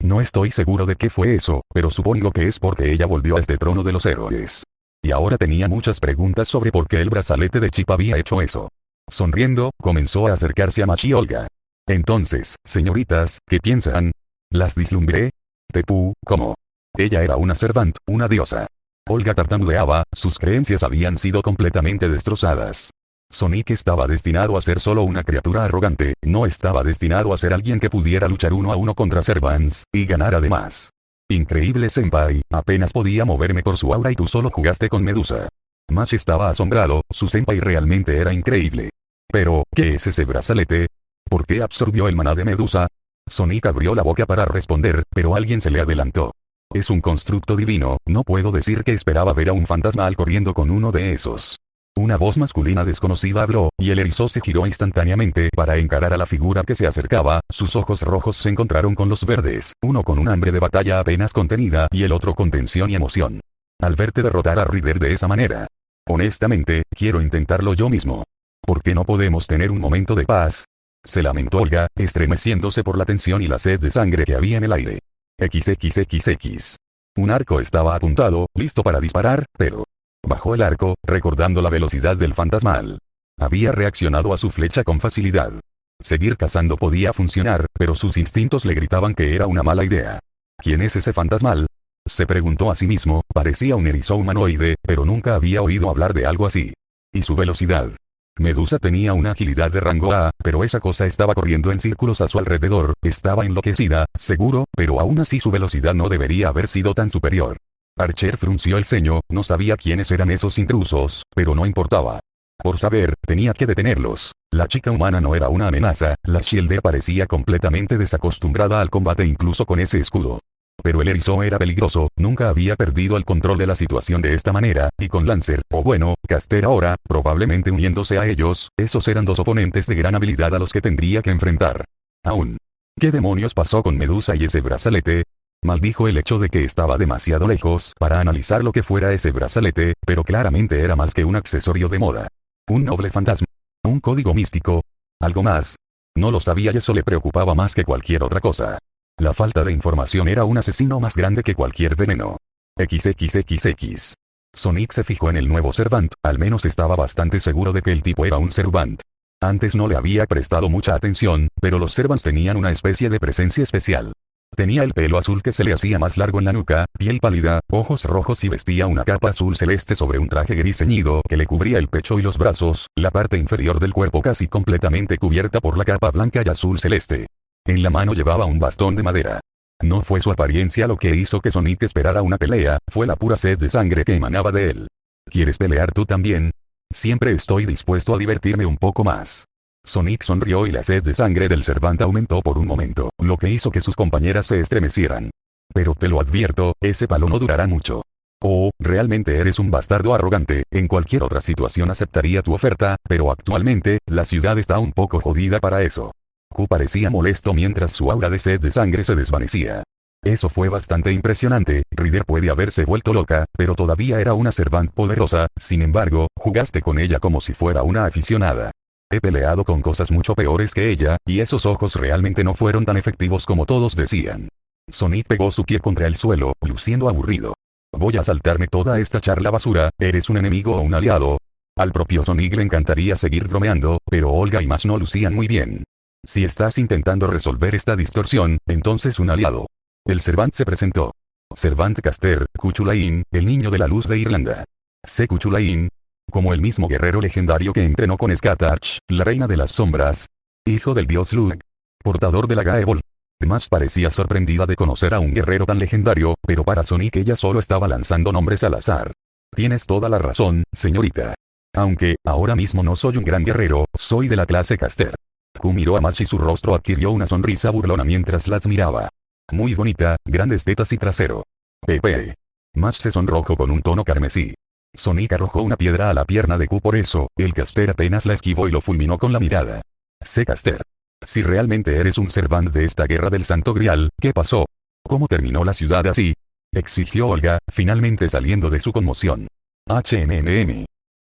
No estoy seguro de qué fue eso, pero supongo que es porque ella volvió a este trono de los héroes. Y ahora tenía muchas preguntas sobre por qué el brazalete de Chip había hecho eso. Sonriendo, comenzó a acercarse a Machi y Olga. Entonces, señoritas, ¿qué piensan? ¿Las vislumbré? Tepú, ¿cómo? Ella era una servant, una diosa. Olga tartamudeaba, sus creencias habían sido completamente destrozadas. Sonic estaba destinado a ser solo una criatura arrogante, no estaba destinado a ser alguien que pudiera luchar uno a uno contra servants, y ganar además. Increíble senpai, apenas podía moverme por su aura y tú solo jugaste con Medusa. Match estaba asombrado, su senpai realmente era increíble. Pero, ¿qué es ese brazalete? ¿Por qué absorbió el maná de Medusa? Sonic abrió la boca para responder, pero alguien se le adelantó. Es un constructo divino, no puedo decir que esperaba ver a un fantasmal corriendo con uno de esos. Una voz masculina desconocida habló, y el erizo se giró instantáneamente para encarar a la figura que se acercaba, sus ojos rojos se encontraron con los verdes, uno con un hambre de batalla apenas contenida y el otro con tensión y emoción. Al verte derrotar a Ryder de esa manera. Honestamente, quiero intentarlo yo mismo. ¿Por qué no podemos tener un momento de paz? Se lamentó Olga, estremeciéndose por la tensión y la sed de sangre que había en el aire. XXXX. Un arco estaba apuntado, listo para disparar, pero... Bajó el arco, recordando la velocidad del fantasmal. Había reaccionado a su flecha con facilidad. Seguir cazando podía funcionar, pero sus instintos le gritaban que era una mala idea. ¿Quién es ese fantasmal? Se preguntó a sí mismo, parecía un erizo humanoide, pero nunca había oído hablar de algo así. ¿Y su velocidad? Medusa tenía una agilidad de rango A, pero esa cosa estaba corriendo en círculos a su alrededor, estaba enloquecida, seguro, pero aún así su velocidad no debería haber sido tan superior. Archer frunció el ceño, no sabía quiénes eran esos intrusos, pero no importaba. Por saber, tenía que detenerlos. La chica humana no era una amenaza, la Shielder parecía completamente desacostumbrada al combate incluso con ese escudo. Pero el erizo era peligroso, nunca había perdido el control de la situación de esta manera, y con Lancer, o bueno, Caster ahora, probablemente uniéndose a ellos, esos eran dos oponentes de gran habilidad a los que tendría que enfrentar. Aún. ¿Qué demonios pasó con Medusa y ese brazalete? Maldijo el hecho de que estaba demasiado lejos para analizar lo que fuera ese brazalete, pero claramente era más que un accesorio de moda. Un noble fantasma. Un código místico. ¿Algo más? No lo sabía y eso le preocupaba más que cualquier otra cosa. La falta de información era un asesino más grande que cualquier veneno. XXXX. Sonic se fijó en el nuevo Servant, al menos estaba bastante seguro de que el tipo era un Servant. Antes no le había prestado mucha atención, pero los Servants tenían una especie de presencia especial. Tenía el pelo azul que se le hacía más largo en la nuca, piel pálida, ojos rojos y vestía una capa azul celeste sobre un traje gris ceñido que le cubría el pecho y los brazos, la parte inferior del cuerpo casi completamente cubierta por la capa blanca y azul celeste. En la mano llevaba un bastón de madera. No fue su apariencia lo que hizo que Sonic esperara una pelea, fue la pura sed de sangre que emanaba de él. ¿Quieres pelear tú también? Siempre estoy dispuesto a divertirme un poco más. Sonic sonrió y la sed de sangre del Servant aumentó por un momento, lo que hizo que sus compañeras se estremecieran. Pero te lo advierto, ese palo no durará mucho. Oh, realmente eres un bastardo arrogante, en cualquier otra situación aceptaría tu oferta, pero actualmente, la ciudad está un poco jodida para eso. Q parecía molesto mientras su aura de sed de sangre se desvanecía. Eso fue bastante impresionante, Ryder puede haberse vuelto loca, pero todavía era una Servant poderosa, sin embargo, jugaste con ella como si fuera una aficionada. He peleado con cosas mucho peores que ella, y esos ojos realmente no fueron tan efectivos como todos decían. Sonic pegó su pie contra el suelo, luciendo aburrido. Voy a saltarme toda esta charla basura, ¿eres un enemigo o un aliado? Al propio Sonic le encantaría seguir bromeando, pero Olga y Mash no lucían muy bien. Si estás intentando resolver esta distorsión, entonces un aliado. El Servant se presentó. Servant Caster, Cuchulain, el niño de la luz de Irlanda. C. Cuchulain. Como el mismo guerrero legendario que entrenó con Skatach, la reina de las sombras. Hijo del dios Lug. Portador de la Gaebol. Max parecía sorprendida de conocer a un guerrero tan legendario, pero para Sonic ella solo estaba lanzando nombres al azar. Tienes toda la razón, señorita. Aunque, ahora mismo no soy un gran guerrero, soy de la clase caster. Q miró a Max y su rostro adquirió una sonrisa burlona mientras la admiraba. Muy bonita, grandes tetas y trasero. Pepe. Max se sonrojó con un tono carmesí. Sonic arrojó una piedra a la pierna de Q, por eso, el caster apenas la esquivó y lo fulminó con la mirada. Sé caster. Si realmente eres un servant de esta guerra del Santo Grial, ¿qué pasó? ¿Cómo terminó la ciudad así? Exigió Olga, finalmente saliendo de su conmoción.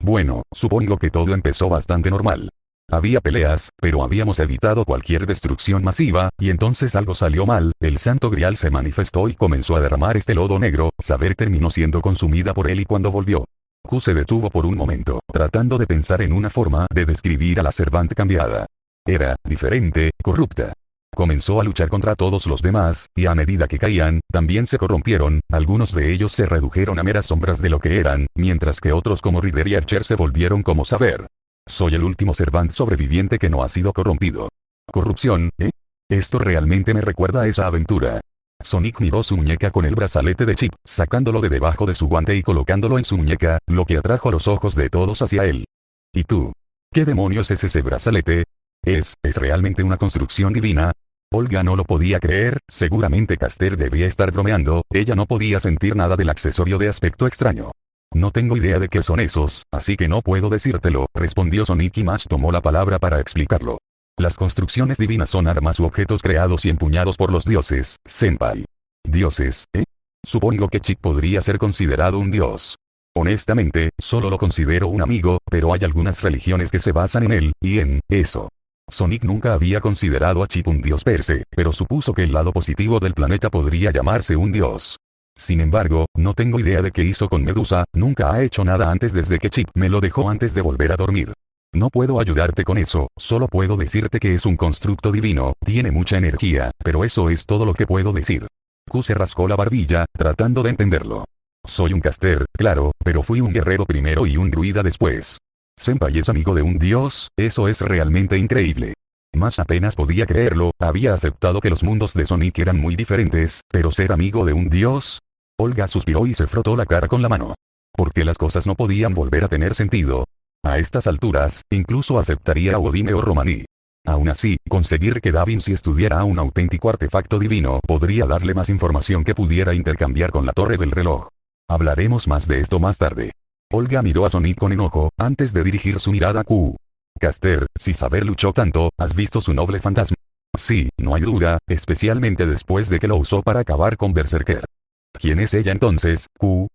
Bueno, supongo que todo empezó bastante normal. Había peleas, pero habíamos evitado cualquier destrucción masiva, y entonces algo salió mal, el Santo Grial se manifestó y comenzó a derramar este lodo negro, Saber terminó siendo consumida por él y cuando volvió. Q se detuvo por un momento, tratando de pensar en una forma de describir a la Servant cambiada. Era, diferente, corrupta. Comenzó a luchar contra todos los demás, y a medida que caían, también se corrompieron, algunos de ellos se redujeron a meras sombras de lo que eran, mientras que otros como Ryder y Archer se volvieron como Saber. Soy el último Servant sobreviviente que no ha sido corrompido. ¿Corrupción, eh? Esto realmente me recuerda a esa aventura. Sonic miró su muñeca con el brazalete de Chip, sacándolo de debajo de su guante y colocándolo en su muñeca, lo que atrajo los ojos de todos hacia él. ¿Y tú? ¿Qué demonios es ese brazalete? ¿Es realmente una construcción divina? Olga no lo podía creer, seguramente Caster debía estar bromeando, ella no podía sentir nada del accesorio de aspecto extraño. No tengo idea de qué son esos, así que no puedo decírtelo, respondió Sonic y Max tomó la palabra para explicarlo. Las construcciones divinas son armas u objetos creados y empuñados por los dioses, senpai. ¿Dioses, eh? Supongo que Chip podría ser considerado un dios. Honestamente, solo lo considero un amigo, pero hay algunas religiones que se basan en él, y en eso. Sonic nunca había considerado a Chip un dios per se, pero supuso que el lado positivo del planeta podría llamarse un dios. Sin embargo, no tengo idea de qué hizo con Medusa, nunca ha hecho nada antes desde que Chip me lo dejó antes de volver a dormir. No puedo ayudarte con eso, solo puedo decirte que es un constructo divino, tiene mucha energía, pero eso es todo lo que puedo decir. Q se rascó la barbilla, tratando de entenderlo. Soy un caster, claro, pero fui un guerrero primero y un druida después. Senpai es amigo de un dios, eso es realmente increíble. Max apenas podía creerlo, había aceptado que los mundos de Sonic eran muy diferentes, pero ser amigo de un dios. Olga suspiró y se frotó la cara con la mano. Porque las cosas no podían volver a tener sentido. A estas alturas, incluso aceptaría a Odine o Romani. Aún así, conseguir que Da Vinci estudiara un auténtico artefacto divino podría darle más información que pudiera intercambiar con la torre del reloj. Hablaremos más de esto más tarde. Olga miró a Sonic con enojo, antes de dirigir su mirada a Q. Caster, si Saber luchó tanto, ¿has visto su noble fantasma? Sí, no hay duda, especialmente después de que lo usó para acabar con Berserker. ¿Quién es ella entonces, Q?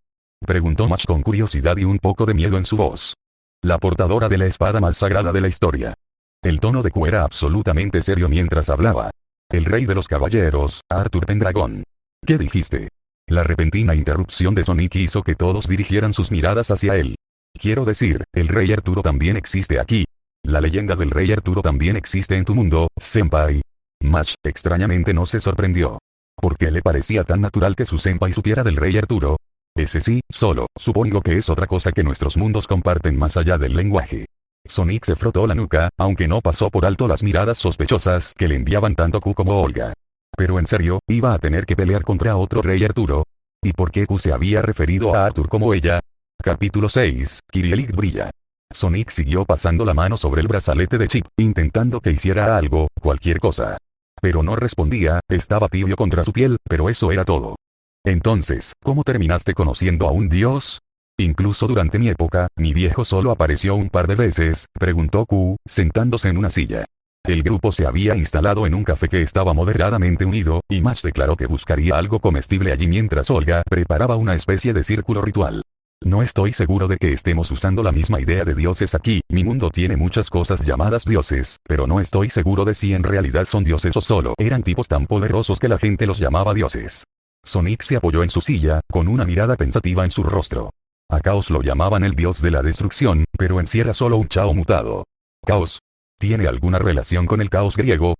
Preguntó Max con curiosidad y un poco de miedo en su voz. La portadora de la espada más sagrada de la historia. El tono de Q era absolutamente serio mientras hablaba. El rey de los caballeros, Arthur Pendragon. ¿Qué dijiste? La repentina interrupción de Sonic hizo que todos dirigieran sus miradas hacia él. Quiero decir, el rey Arturo también existe aquí. La leyenda del rey Arturo también existe en tu mundo, senpai. Max, extrañamente no se sorprendió. ¿Por qué le parecía tan natural que su senpai supiera del rey Arturo? Ese sí, solo, supongo que es otra cosa que nuestros mundos comparten más allá del lenguaje. Sonic se frotó la nuca, aunque no pasó por alto las miradas sospechosas que le enviaban tanto Q como Olga. Pero en serio, iba a tener que pelear contra otro rey Arturo. ¿Y por qué Q se había referido a Arthur como ella? Capítulo 6, Kirielik brilla. Sonic siguió pasando la mano sobre el brazalete de Chip, intentando que hiciera algo, cualquier cosa. Pero no respondía, estaba tibio contra su piel, pero eso era todo. Entonces, ¿cómo terminaste conociendo a un dios? Incluso durante mi época, mi viejo solo apareció un par de veces, preguntó Q, sentándose en una silla. El grupo se había instalado en un café que estaba moderadamente unido, y Max declaró que buscaría algo comestible allí mientras Olga preparaba una especie de círculo ritual. No estoy seguro de que estemos usando la misma idea de dioses aquí, mi mundo tiene muchas cosas llamadas dioses, pero no estoy seguro de si en realidad son dioses o solo eran tipos tan poderosos que la gente los llamaba dioses. Sonic se apoyó en su silla, con una mirada pensativa en su rostro. A Caos lo llamaban el dios de la destrucción, pero en sí era solo un Chao mutado. ¿Caos? ¿Tiene alguna relación con el caos griego?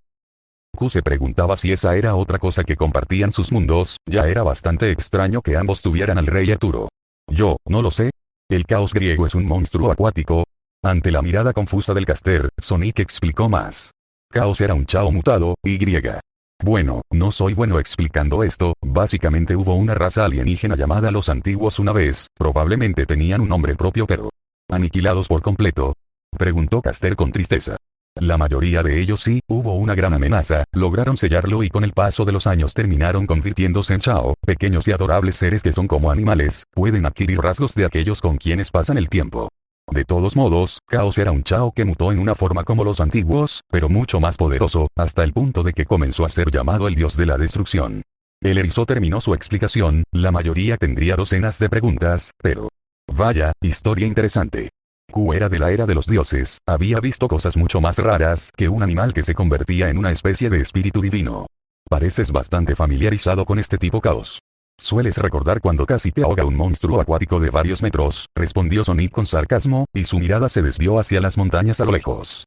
Q se preguntaba si esa era otra cosa que compartían sus mundos, ya era bastante extraño que ambos tuvieran al rey Arturo. Yo, no lo sé. El caos griego es un monstruo acuático. Ante la mirada confusa del caster, Sonic explicó más. Caos era un Chao mutado, y griega. Bueno, no soy bueno explicando esto, básicamente hubo una raza alienígena llamada los antiguos una vez, probablemente tenían un nombre propio pero... ¿aniquilados por completo? Preguntó Caster con tristeza. La mayoría de ellos sí, hubo una gran amenaza, lograron sellarlo y con el paso de los años terminaron convirtiéndose en Chao, pequeños y adorables seres que son como animales, pueden adquirir rasgos de aquellos con quienes pasan el tiempo. De todos modos, Caos era un Chao que mutó en una forma como los antiguos, pero mucho más poderoso, hasta el punto de que comenzó a ser llamado el dios de la destrucción. El erizo terminó su explicación, la mayoría tendría docenas de preguntas, pero... vaya, historia interesante. Q era de la era de los dioses, había visto cosas mucho más raras que un animal que se convertía en una especie de espíritu divino. Pareces bastante familiarizado con este tipo Caos. ¿Sueles recordar cuando casi te ahoga un monstruo acuático de varios metros? Respondió Sonic con sarcasmo, y su mirada se desvió hacia las montañas a lo lejos.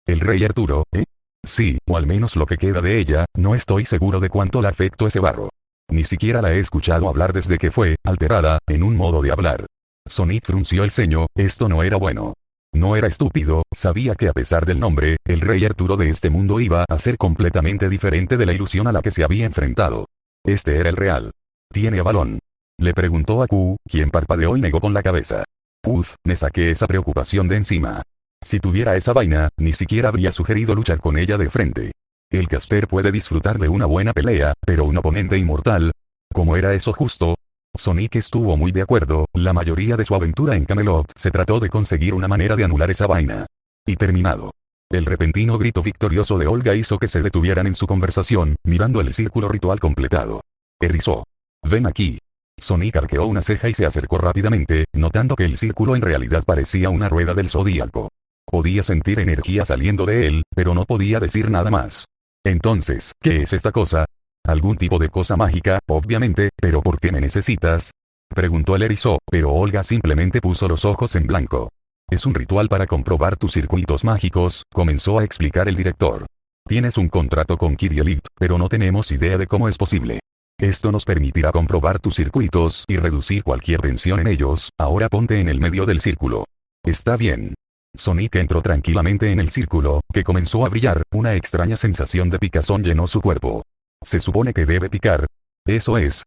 ¿El rey Arturo, eh? Sí, o al menos lo que queda de ella, no estoy seguro de cuánto la afectó ese barro. Ni siquiera la he escuchado hablar desde que fue, alterada, en un modo de hablar. Sonic frunció el ceño, esto no era bueno. No era estúpido, sabía que a pesar del nombre, el rey Arturo de este mundo iba a ser completamente diferente de la ilusión a la que se había enfrentado. Este era el real. ¿Tiene a balón? Le preguntó a Q, quien parpadeó y negó con la cabeza. Uf, me saqué esa preocupación de encima. Si tuviera esa vaina, ni siquiera habría sugerido luchar con ella de frente. El caster puede disfrutar de una buena pelea, pero un oponente inmortal... ¿Cómo era eso justo? Sonic estuvo muy de acuerdo, la mayoría de su aventura en Camelot se trató de conseguir una manera de anular esa vaina. Y terminado. El repentino grito victorioso de Olga hizo que se detuvieran en su conversación, mirando el círculo ritual completado. Erizó. Ven aquí. Sonic arqueó una ceja y se acercó rápidamente, notando que el círculo en realidad parecía una rueda del zodíaco. Podía sentir energía saliendo de él, pero no podía decir nada más. Entonces, ¿qué es esta cosa? Algún tipo de cosa mágica, obviamente, pero ¿por qué me necesitas? Preguntó el erizo, pero Olga simplemente puso los ojos en blanco. Es un ritual para comprobar tus circuitos mágicos, comenzó a explicar el director. Tienes un contrato con Kirielit, pero no tenemos idea de cómo es posible. Esto nos permitirá comprobar tus circuitos y reducir cualquier tensión en ellos, ahora ponte en el medio del círculo. Está bien. Sonic entró tranquilamente en el círculo, que comenzó a brillar, una extraña sensación de picazón llenó su cuerpo. Se supone que debe picar. Eso es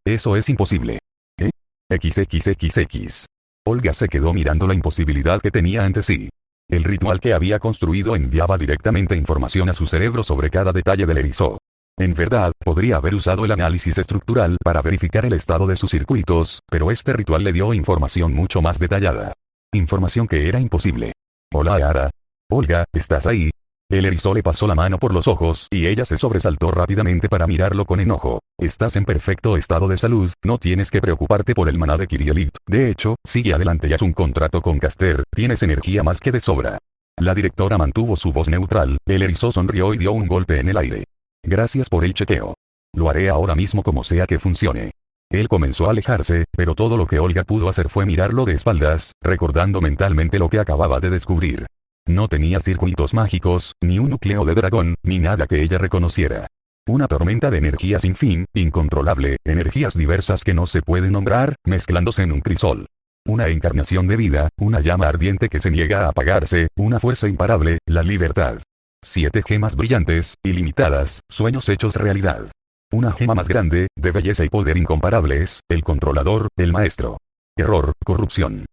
imposible. ¿Eh? XXXX. Olga se quedó mirando la imposibilidad que tenía ante sí. El ritual que había construido enviaba directamente información a su cerebro sobre cada detalle del erizo. En verdad, podría haber usado el análisis estructural para verificar el estado de sus circuitos, pero este ritual le dio información mucho más detallada. Información que era imposible. Hola Ara. Olga, ¿estás ahí? El erizo le pasó la mano por los ojos y ella se sobresaltó rápidamente para mirarlo con enojo. Estás en perfecto estado de salud, no tienes que preocuparte por el maná de Kirielit. De hecho, sigue adelante y haz un contrato con Caster, tienes energía más que de sobra. La directora mantuvo su voz neutral, el erizo sonrió y dio un golpe en el aire. Gracias por el chequeo. Lo haré ahora mismo como sea que funcione. Él comenzó a alejarse, pero todo lo que Olga pudo hacer fue mirarlo de espaldas, recordando mentalmente lo que acababa de descubrir. No tenía circuitos mágicos, ni un núcleo de dragón, ni nada que ella reconociera. Una tormenta de energía sin fin, incontrolable, energías diversas que no se pueden nombrar, mezclándose en un crisol. Una encarnación de vida, una llama ardiente que se niega a apagarse, una fuerza imparable, la libertad. 7 gemas brillantes, ilimitadas, sueños hechos realidad. Una gema más grande, de belleza y poder incomparables, el controlador, el maestro. Error, corrupción.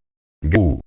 Gu.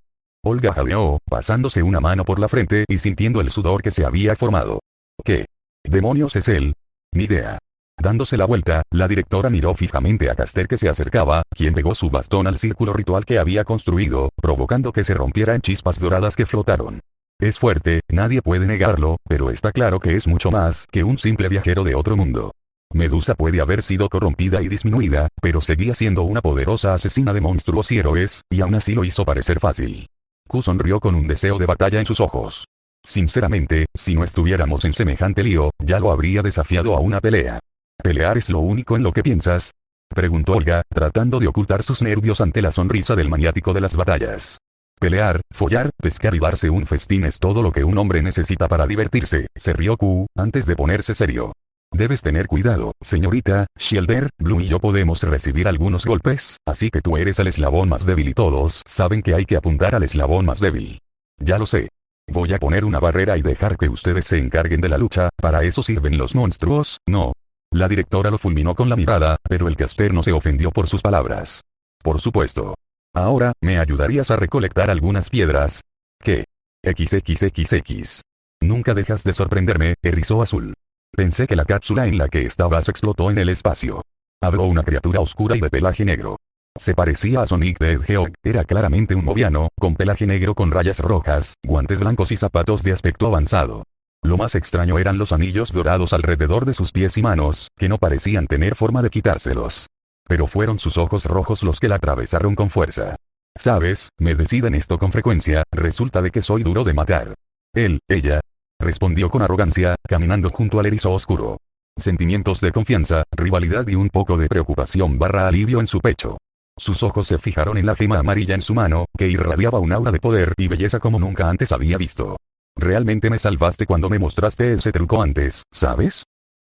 Olga jadeó, pasándose una mano por la frente y sintiendo el sudor que se había formado. ¿Qué demonios es él? Ni idea. Dándose la vuelta, la directora miró fijamente a Caster que se acercaba, quien pegó su bastón al círculo ritual que había construido, provocando que se rompiera en chispas doradas que flotaron. Es fuerte, nadie puede negarlo, pero está claro que es mucho más que un simple viajero de otro mundo. Medusa puede haber sido corrompida y disminuida, pero seguía siendo una poderosa asesina de monstruos y héroes, y aún así lo hizo parecer fácil. Q sonrió con un deseo de batalla en sus ojos. Sinceramente, si no estuviéramos en semejante lío, ya lo habría desafiado a una pelea. ¿Pelear es lo único en lo que piensas? Preguntó Olga, tratando de ocultar sus nervios ante la sonrisa del maniático de las batallas. Pelear, follar, pescar y darse un festín es todo lo que un hombre necesita para divertirse, se rió Q, antes de ponerse serio. Debes tener cuidado, señorita, Shielder, Blue y yo podemos recibir algunos golpes, así que tú eres el eslabón más débil y todos saben que hay que apuntar al eslabón más débil. Ya lo sé. Voy a poner una barrera y dejar que ustedes se encarguen de la lucha, para eso sirven los monstruos, ¿no? La directora lo fulminó con la mirada, pero el caster no se ofendió por sus palabras. Por supuesto. Ahora, ¿me ayudarías a recolectar algunas piedras? ¿Qué? XXXX. Nunca dejas de sorprenderme, erizo azul. Pensé que la cápsula en la que estabas explotó en el espacio. Habló una criatura oscura y de pelaje negro. Se parecía a Sonic the Hedgehog, era claramente un moviano, con pelaje negro con rayas rojas, guantes blancos y zapatos de aspecto avanzado. Lo más extraño eran los anillos dorados alrededor de sus pies y manos, que no parecían tener forma de quitárselos. Pero fueron sus ojos rojos los que la atravesaron con fuerza. Sabes, me deciden esto con frecuencia, resulta de que soy duro de matar. Ella, respondió con arrogancia, caminando junto al erizo oscuro. Sentimientos de confianza, rivalidad y un poco de preocupación / alivio en su pecho. Sus ojos se fijaron en la gema amarilla en su mano, que irradiaba un aura de poder y belleza como nunca antes había visto. Realmente me salvaste cuando me mostraste ese truco antes, ¿sabes?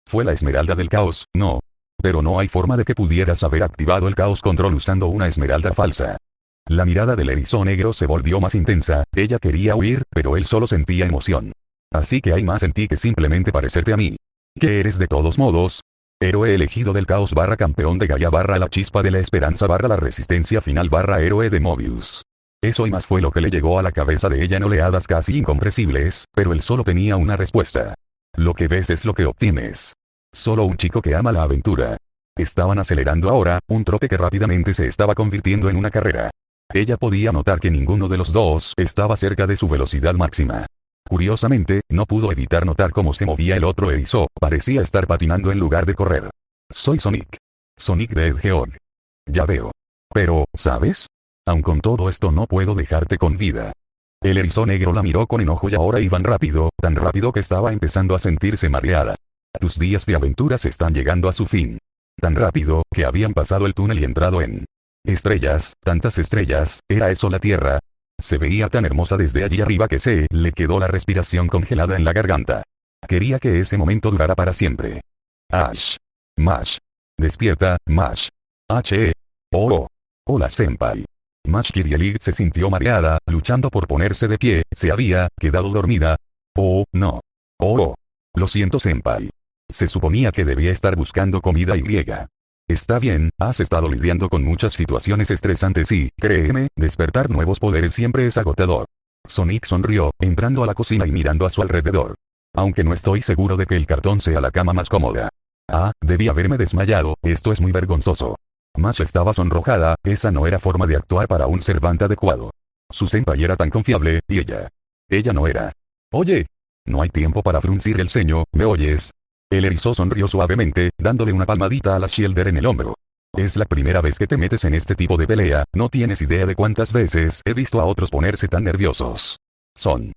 Fue la esmeralda del caos, no. Pero no hay forma de que pudieras haber activado el caos control usando una esmeralda falsa. La mirada del erizo negro se volvió más intensa, ella quería huir, pero él solo sentía emoción. Así que hay más en ti que simplemente parecerte a mí. ¿Qué eres de todos modos? Héroe elegido del caos / campeón de Gaia / la chispa de la esperanza / la resistencia final / héroe de Mobius. Eso y más fue lo que le llegó a la cabeza de ella en oleadas casi incomprensibles, pero él solo tenía una respuesta. Lo que ves es lo que obtienes. Solo un chico que ama la aventura. Estaban acelerando ahora, un trote que rápidamente se estaba convirtiendo en una carrera. Ella podía notar que ninguno de los dos estaba cerca de su velocidad máxima. Curiosamente, no pudo evitar notar cómo se movía el otro erizo, parecía estar patinando en lugar de correr. Soy Sonic. Sonic the Hedgehog. Ya veo. Pero, ¿sabes? Aun con todo esto no puedo dejarte con vida. El erizo negro la miró con enojo y ahora iban rápido, tan rápido que estaba empezando a sentirse mareada. Tus días de aventuras están llegando a su fin. Tan rápido, que habían pasado el túnel y entrado en estrellas, tantas estrellas, ¿era eso la Tierra? Se veía tan hermosa desde allí arriba que se le quedó la respiración congelada en la garganta. Quería que ese momento durara para siempre. Ash. Mash. Despierta, Mash. H. Oh. Hola senpai. Mash Kirielit se sintió mareada, luchando por ponerse de pie, se había quedado dormida. Oh, no. Oh. Lo siento senpai. Se suponía que debía estar buscando comida y griega. Está bien, has estado lidiando con muchas situaciones estresantes y, créeme, despertar nuevos poderes siempre es agotador. Sonic sonrió, entrando a la cocina y mirando a su alrededor. Aunque no estoy seguro de que el cartón sea la cama más cómoda. Ah, debí haberme desmayado, esto es muy vergonzoso. Mash estaba sonrojada, esa no era forma de actuar para un servante adecuado. Su senpai era tan confiable, y ella no era. Oye, no hay tiempo para fruncir el ceño, ¿me oyes? El erizo sonrió suavemente, dándole una palmadita a la Shielder en el hombro. Es la primera vez que te metes en este tipo de pelea, no tienes idea de cuántas veces he visto a otros ponerse tan nerviosos. Son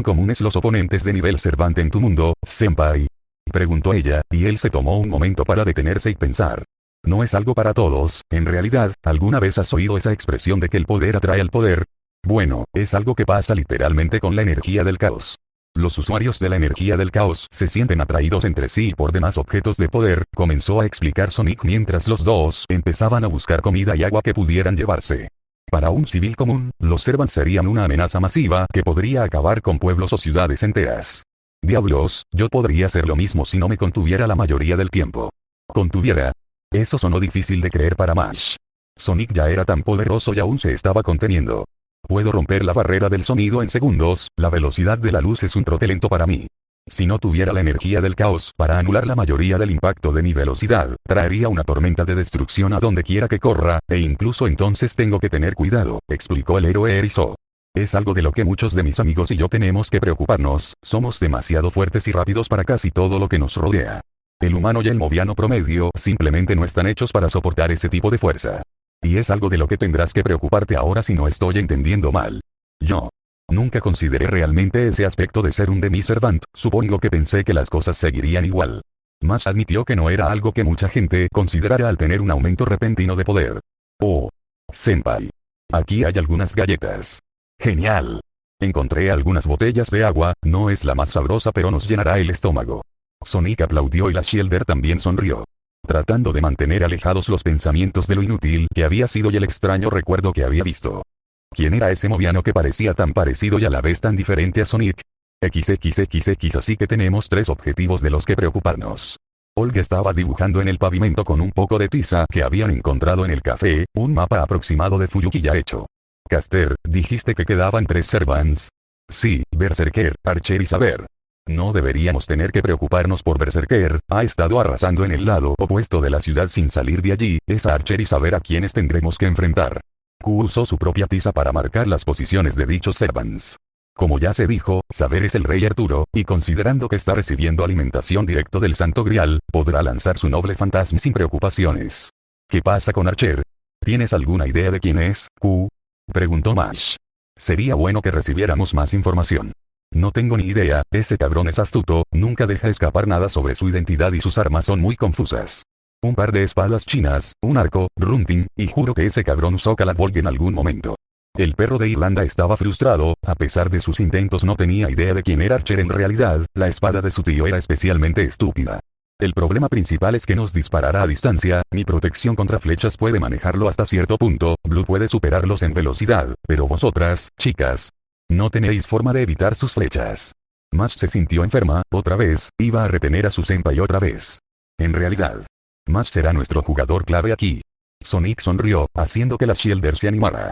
comunes los oponentes de nivel Cervante en tu mundo, senpai. Preguntó ella, y él se tomó un momento para detenerse y pensar. No es algo para todos, en realidad, ¿alguna vez has oído esa expresión de que el poder atrae al poder? Bueno, es algo que pasa literalmente con la energía del caos. Los usuarios de la energía del caos se sienten atraídos entre sí por demás objetos de poder, comenzó a explicar Sonic mientras los dos empezaban a buscar comida y agua que pudieran llevarse. Para un civil común, los Servants serían una amenaza masiva que podría acabar con pueblos o ciudades enteras. Diablos, yo podría hacer lo mismo si no me contuviera la mayoría del tiempo. ¿Contuviera? Eso sonó difícil de creer para Mash. Sonic ya era tan poderoso y aún se estaba conteniendo. Puedo romper la barrera del sonido en segundos, la velocidad de la luz es un trote lento para mí. Si no tuviera la energía del caos para anular la mayoría del impacto de mi velocidad, traería una tormenta de destrucción a donde quiera que corra, e incluso entonces tengo que tener cuidado, explicó el héroe erizo. Es algo de lo que muchos de mis amigos y yo tenemos que preocuparnos, somos demasiado fuertes y rápidos para casi todo lo que nos rodea. El humano y el moviano promedio simplemente no están hechos para soportar ese tipo de fuerza. Y es algo de lo que tendrás que preocuparte ahora si no estoy entendiendo mal. Yo nunca consideré realmente ese aspecto de ser un demi-servant, supongo que pensé que las cosas seguirían igual. Mash admitió que no era algo que mucha gente considerara al tener un aumento repentino de poder. Oh. Senpai. Aquí hay algunas galletas. Genial. Encontré algunas botellas de agua, no es la más sabrosa pero nos llenará el estómago. Sonic aplaudió y la Shielder también sonrió. Tratando de mantener alejados los pensamientos de lo inútil que había sido y el extraño recuerdo que había visto. ¿Quién era ese moviano que parecía tan parecido y a la vez tan diferente a Sonic? XXXX así que tenemos 3 objetivos de los que preocuparnos. Olga estaba dibujando en el pavimento con un poco de tiza que habían encontrado en el café, un mapa aproximado de Fuyuki ya hecho. Caster, dijiste que quedaban 3 servants. Sí, Berserker, Archer y Saber. No deberíamos tener que preocuparnos por Berserker, ha estado arrasando en el lado opuesto de la ciudad sin salir de allí, es a Archer y Saber a quienes tendremos que enfrentar. Q usó su propia tiza para marcar las posiciones de dichos servants. Como ya se dijo, Saber es el rey Arturo, y considerando que está recibiendo alimentación directo del Santo Grial, podrá lanzar su noble fantasma sin preocupaciones. ¿Qué pasa con Archer? ¿Tienes alguna idea de quién es, Q? Preguntó Mash. Sería bueno que recibiéramos más información. No tengo ni idea, ese cabrón es astuto, nunca deja escapar nada sobre su identidad y sus armas son muy confusas. Un par de espadas chinas, un arco, Runting, y juro que ese cabrón usó Calabolg en algún momento. El perro de Irlanda estaba frustrado, a pesar de sus intentos no tenía idea de quién era Archer en realidad, la espada de su tío era especialmente estúpida. El problema principal es que nos disparará a distancia, mi protección contra flechas puede manejarlo hasta cierto punto, Blue puede superarlos en velocidad, pero vosotras, chicas, no tenéis forma de evitar sus flechas. Mash se sintió enferma, otra vez, iba a retener a su senpai otra vez. En realidad, Mash será nuestro jugador clave aquí. Sonic sonrió, haciendo que la Shielder se animara.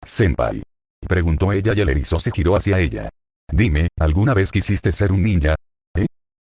Senpai. Preguntó ella y el erizo se giró hacia ella. Dime, ¿alguna vez quisiste ser un ninja?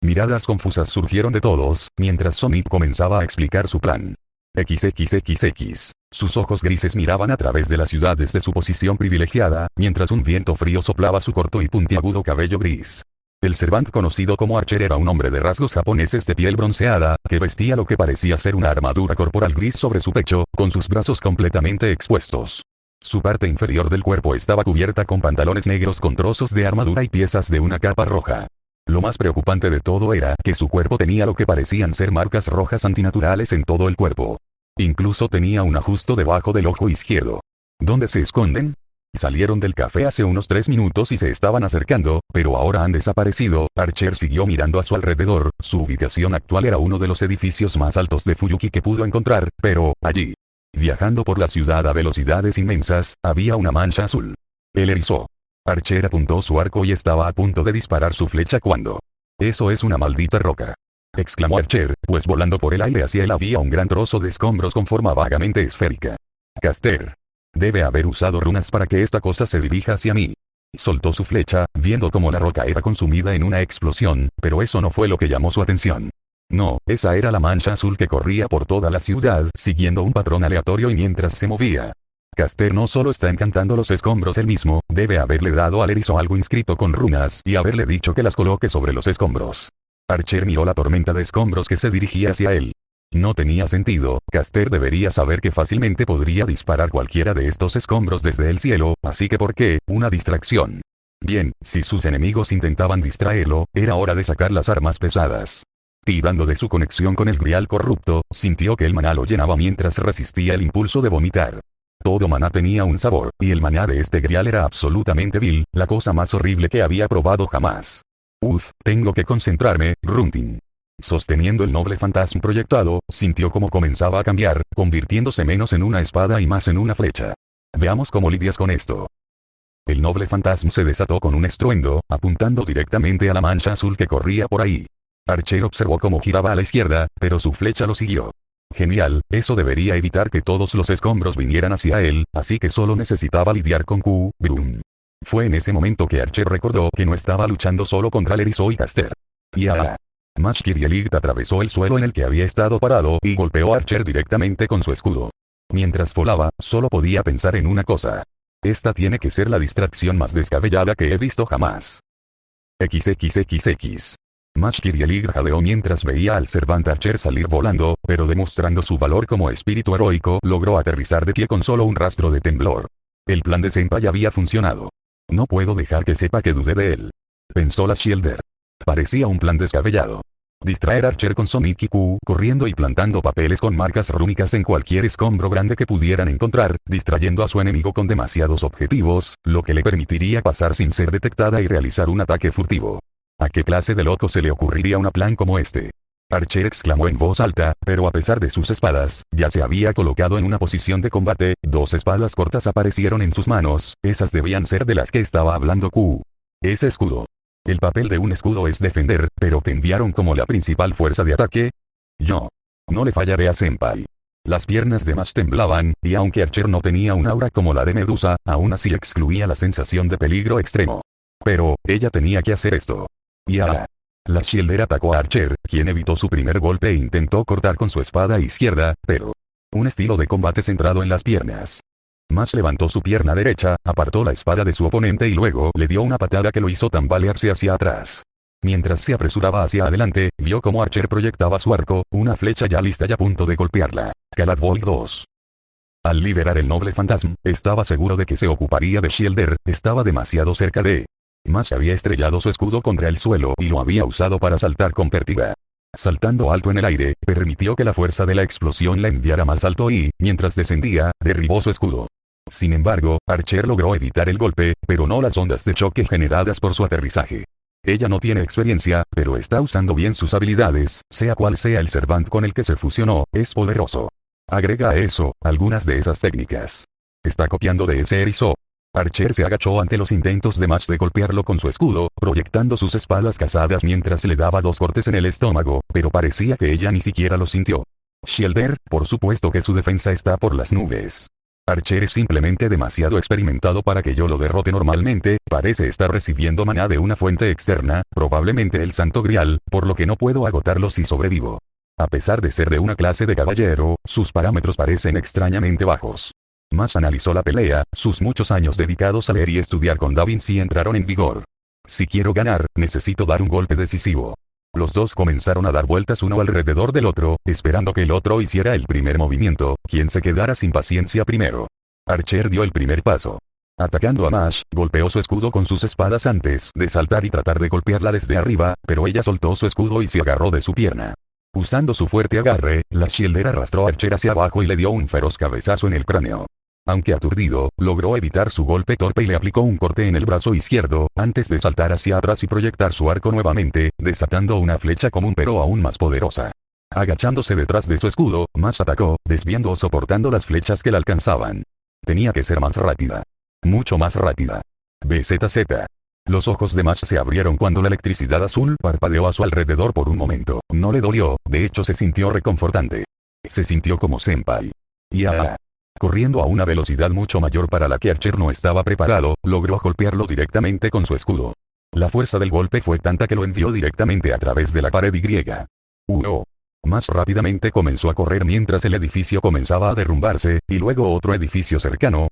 Miradas confusas surgieron de todos, mientras Sonic comenzaba a explicar su plan. XXXX. Sus ojos grises miraban a través de la ciudad desde su posición privilegiada, mientras un viento frío soplaba su corto y puntiagudo cabello gris. El servant conocido como Archer era un hombre de rasgos japoneses de piel bronceada, que vestía lo que parecía ser una armadura corporal gris sobre su pecho, con sus brazos completamente expuestos. Su parte inferior del cuerpo estaba cubierta con pantalones negros con trozos de armadura y piezas de una capa roja. Lo más preocupante de todo era que su cuerpo tenía lo que parecían ser marcas rojas antinaturales en todo el cuerpo. Incluso tenía un ajusto debajo del ojo izquierdo. ¿Dónde se esconden? Salieron del café hace unos 3 minutos y se estaban acercando, pero ahora han desaparecido. Archer siguió mirando a su alrededor, su ubicación actual era uno de los edificios más altos de Fuyuki que pudo encontrar, pero, allí, viajando por la ciudad a velocidades inmensas, había una mancha azul. Él erizó. Archer apuntó su arco y estaba a punto de disparar su flecha cuando... «Eso es una maldita roca», exclamó Archer, pues volando por el aire hacia él había un gran trozo de escombros con forma vagamente esférica. Caster. Debe haber usado runas para que esta cosa se dirija hacia mí. Soltó su flecha, viendo cómo la roca era consumida en una explosión, pero eso no fue lo que llamó su atención. No, esa era la mancha azul que corría por toda la ciudad, siguiendo un patrón aleatorio y mientras se movía. Caster no solo está encantando los escombros él mismo, debe haberle dado al erizo algo inscrito con runas y haberle dicho que las coloque sobre los escombros. Archer miró la tormenta de escombros que se dirigía hacia él. No tenía sentido, Caster debería saber que fácilmente podría disparar cualquiera de estos escombros desde el cielo, así que ¿por qué? Una distracción. Bien, si sus enemigos intentaban distraerlo, era hora de sacar las armas pesadas. Tirando de su conexión con el grial corrupto, sintió que el maná lo llenaba mientras resistía el impulso de vomitar. Todo maná tenía un sabor, y el maná de este grial era absolutamente vil, la cosa más horrible que había probado jamás. Tengo que concentrarme, Runting. Sosteniendo el noble fantasma proyectado, sintió cómo comenzaba a cambiar, convirtiéndose menos en una espada y más en una flecha. Veamos cómo lidias con esto. El noble fantasma se desató con un estruendo, apuntando directamente a la mancha azul que corría por ahí. Archer observó cómo giraba a la izquierda, pero su flecha lo siguió. Genial, eso debería evitar que todos los escombros vinieran hacia él, así que solo necesitaba lidiar con Q. Brum. Fue en ese momento que Archer recordó que no estaba luchando solo contra el erizo y Caster. Y ahora. Mash Kirielig atravesó el suelo en el que había estado parado y golpeó a Archer directamente con su escudo. Mientras volaba, solo podía pensar en una cosa. Esta tiene que ser la distracción más descabellada que he visto jamás. XXXX. Mash Kirielig jadeó mientras veía al Servant Archer salir volando, pero demostrando su valor como espíritu heroico logró aterrizar de pie con solo un rastro de temblor. El plan de Senpai había funcionado. No puedo dejar que sepa que dudé de él. Pensó la Shielder. Parecía un plan descabellado. Distraer a Archer con Sonic y Q corriendo y plantando papeles con marcas rúnicas en cualquier escombro grande que pudieran encontrar, distrayendo a su enemigo con demasiados objetivos, lo que le permitiría pasar sin ser detectada y realizar un ataque furtivo. ¿A qué clase de loco se le ocurriría un plan como este? Archer exclamó en voz alta, pero a pesar de sus espadas, ya se había colocado en una posición de combate, 2 espadas cortas aparecieron en sus manos, esas debían ser de las que estaba hablando Q. Ese escudo. El papel de un escudo es defender, pero te enviaron como la principal fuerza de ataque. Yo. No le fallaré a Senpai. Las piernas de Mash temblaban, y aunque Archer no tenía un aura como la de Medusa, aún así excluía la sensación de peligro extremo. Pero, ella tenía que hacer esto. Y ahora. La Shielder atacó a Archer, quien evitó su primer golpe e intentó cortar con su espada izquierda, pero... un estilo de combate centrado en las piernas. Mash levantó su pierna derecha, apartó la espada de su oponente y luego le dio una patada que lo hizo tambalearse hacia atrás. Mientras se apresuraba hacia adelante, vio cómo Archer proyectaba su arco, una flecha ya lista y a punto de golpearla. Caladvoid 2. Al liberar el noble fantasma, estaba seguro de que se ocuparía de Shielder, estaba demasiado cerca de... Mash había estrellado su escudo contra el suelo y lo había usado para saltar con pértiga. Saltando alto en el aire, permitió que la fuerza de la explosión la enviara más alto y, mientras descendía, derribó su escudo. Sin embargo, Archer logró evitar el golpe, pero no las ondas de choque generadas por su aterrizaje. Ella no tiene experiencia, pero está usando bien sus habilidades, sea cual sea el Servant con el que se fusionó, es poderoso. Agrega a eso, algunas de esas técnicas. Está copiando de ese erizo. Archer se agachó ante los intentos de Mash de golpearlo con su escudo, proyectando sus espadas cazadas mientras le daba 2 cortes en el estómago, pero parecía que ella ni siquiera lo sintió. Shielder, por supuesto que su defensa está por las nubes. Archer es simplemente demasiado experimentado para que yo lo derrote normalmente, parece estar recibiendo maná de una fuente externa, probablemente el Santo Grial, por lo que no puedo agotarlo si sobrevivo. A pesar de ser de una clase de caballero, sus parámetros parecen extrañamente bajos. Mash analizó la pelea, sus muchos años dedicados a leer y estudiar con Da Vinci entraron en vigor. Si quiero ganar, necesito dar un golpe decisivo. Los dos comenzaron a dar vueltas uno alrededor del otro, esperando que el otro hiciera el primer movimiento, quien se quedara sin paciencia primero. Archer dio el primer paso. Atacando a Mash, golpeó su escudo con sus espadas antes de saltar y tratar de golpearla desde arriba, pero ella soltó su escudo y se agarró de su pierna. Usando su fuerte agarre, la Shielder arrastró a Archer hacia abajo y le dio un feroz cabezazo en el cráneo. Aunque aturdido, logró evitar su golpe torpe y le aplicó un corte en el brazo izquierdo, antes de saltar hacia atrás y proyectar su arco nuevamente, desatando una flecha común pero aún más poderosa. Agachándose detrás de su escudo, Mash atacó, desviando o soportando las flechas que la alcanzaban. Tenía que ser más rápida. Mucho más rápida. BZZ. Los ojos de Mash se abrieron cuando la electricidad azul parpadeó a su alrededor por un momento. No le dolió, de hecho se sintió reconfortante. Se sintió como Senpai. Y ahora. Corriendo a una velocidad mucho mayor para la que Archer no estaba preparado, logró golpearlo directamente con su escudo. La fuerza del golpe fue tanta que lo envió directamente a través de la pared Y. Mash rápidamente comenzó a correr mientras el edificio comenzaba a derrumbarse, y luego otro edificio cercano,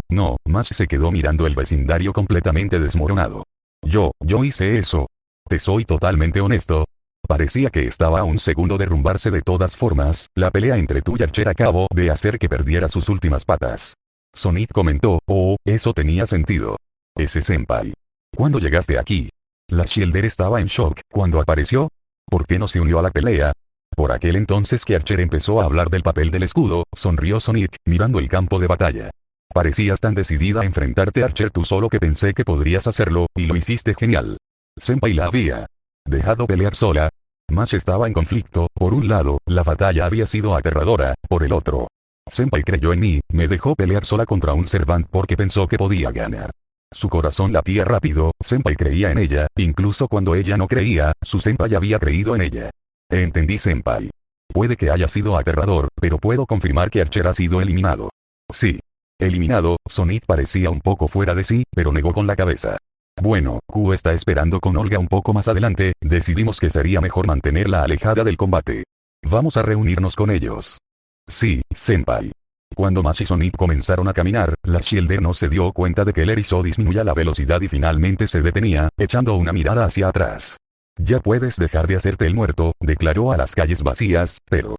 no, Mash se quedó mirando el vecindario completamente desmoronado. Yo hice eso. Te soy totalmente honesto. Parecía que estaba a un segundo de derrumbarse de todas formas, la pelea entre tú y Archer acabó de hacer que perdiera sus últimas patas. Sonic comentó, eso tenía sentido. Ese Senpai. ¿Cuándo llegaste aquí? La Shielder estaba en shock cuando apareció. ¿Por qué no se unió a la pelea? Por aquel entonces que Archer empezó a hablar del papel del escudo, sonrió Sonic, mirando el campo de batalla. Parecías tan decidida a enfrentarte a Archer tú solo que pensé que podrías hacerlo, y lo hiciste genial. Senpai la había dejado pelear sola. Mash estaba en conflicto, por un lado, la batalla había sido aterradora, por el otro. Senpai creyó en mí, me dejó pelear sola contra un Servant porque pensó que podía ganar. Su corazón latía rápido, Senpai creía en ella, incluso cuando ella no creía, su Senpai había creído en ella. Entendí Senpai. Puede que haya sido aterrador, pero puedo confirmar que Archer ha sido eliminado. Sí. Eliminado, Sonic parecía un poco fuera de sí, pero negó con la cabeza. Bueno, Q está esperando con Olga un poco más adelante, decidimos que sería mejor mantenerla alejada del combate. Vamos a reunirnos con ellos. Sí, Senpai. Cuando Mash y Sonic comenzaron a caminar, la Shielder no se dio cuenta de que el erizo disminuía la velocidad y finalmente se detenía, echando una mirada hacia atrás. Ya puedes dejar de hacerte el muerto, declaró a las calles vacías, pero...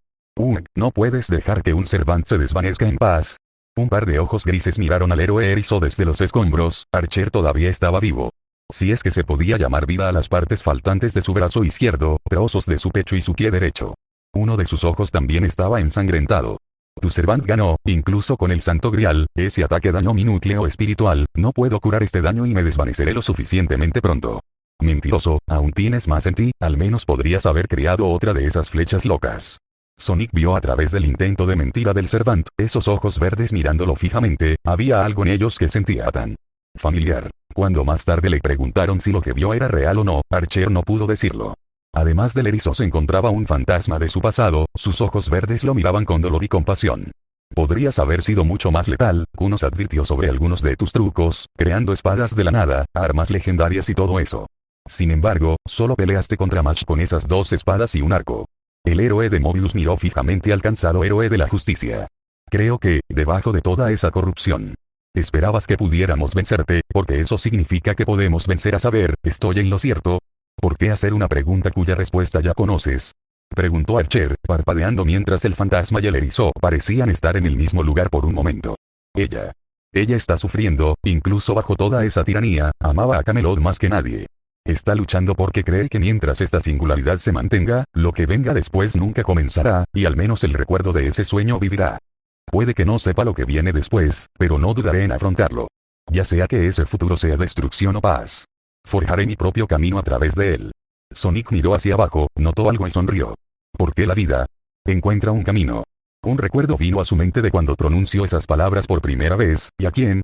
no puedes dejar que un Servant se desvanezca en paz. Un par de ojos grises miraron al héroe erizo desde los escombros, Archer todavía estaba vivo. Si es que se podía llamar vida a las partes faltantes de su brazo izquierdo, trozos de su pecho y su pie derecho. Uno de sus ojos también estaba ensangrentado. Tu Servant ganó, incluso con el Santo Grial, ese ataque dañó mi núcleo espiritual, no puedo curar este daño y me desvaneceré lo suficientemente pronto. Mentiroso, aún tienes más en ti, al menos podrías haber creado otra de esas flechas locas. Sonic vio a través del intento de mentira del Servant, esos ojos verdes mirándolo fijamente, había algo en ellos que sentía tan familiar. Cuando más tarde le preguntaron si lo que vio era real o no, Archer no pudo decirlo. Además del erizo se encontraba un fantasma de su pasado, sus ojos verdes lo miraban con dolor y compasión. Podrías haber sido mucho más letal, Kunos advirtió sobre algunos de tus trucos, creando espadas de la nada, armas legendarias y todo eso. Sin embargo, solo peleaste contra Match con esas 2 espadas y un arco. El héroe de Mobius miró fijamente al cansado héroe de la justicia. Creo que, debajo de toda esa corrupción, esperabas que pudiéramos vencerte, porque eso significa que podemos vencer a saber, ¿estoy en lo cierto? ¿Por qué hacer una pregunta cuya respuesta ya conoces? Preguntó Archer, parpadeando mientras el fantasma y el erizo parecían estar en el mismo lugar por un momento. Ella está sufriendo, incluso bajo toda esa tiranía, amaba a Camelot más que nadie. Está luchando porque cree que mientras esta singularidad se mantenga, lo que venga después nunca comenzará, y al menos el recuerdo de ese sueño vivirá. Puede que no sepa lo que viene después, pero no dudaré en afrontarlo. Ya sea que ese futuro sea destrucción o paz. Forjaré mi propio camino a través de él. Sonic miró hacia abajo, notó algo y sonrió. ¿Por qué la vida? Encuentra un camino. Un recuerdo vino a su mente de cuando pronunció esas palabras por primera vez,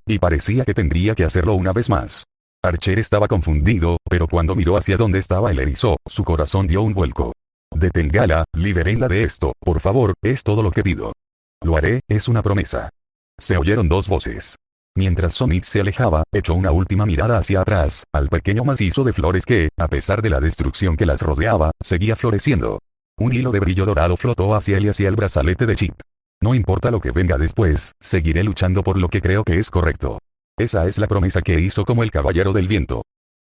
y parecía que tendría que hacerlo una vez más. Archer estaba confundido, pero cuando miró hacia donde estaba el erizo, su corazón dio un vuelco. Deténgala, libérenla de esto, por favor, es todo lo que pido. Lo haré, es una promesa. Se oyeron 2 voces. Mientras Sonic se alejaba, echó una última mirada hacia atrás, al pequeño macizo de flores que, a pesar de la destrucción que las rodeaba, seguía floreciendo. Un hilo de brillo dorado flotó hacia él y hacia el brazalete de Chip. No importa lo que venga después, seguiré luchando por lo que creo que es correcto. Esa es la promesa que hizo como el caballero del viento.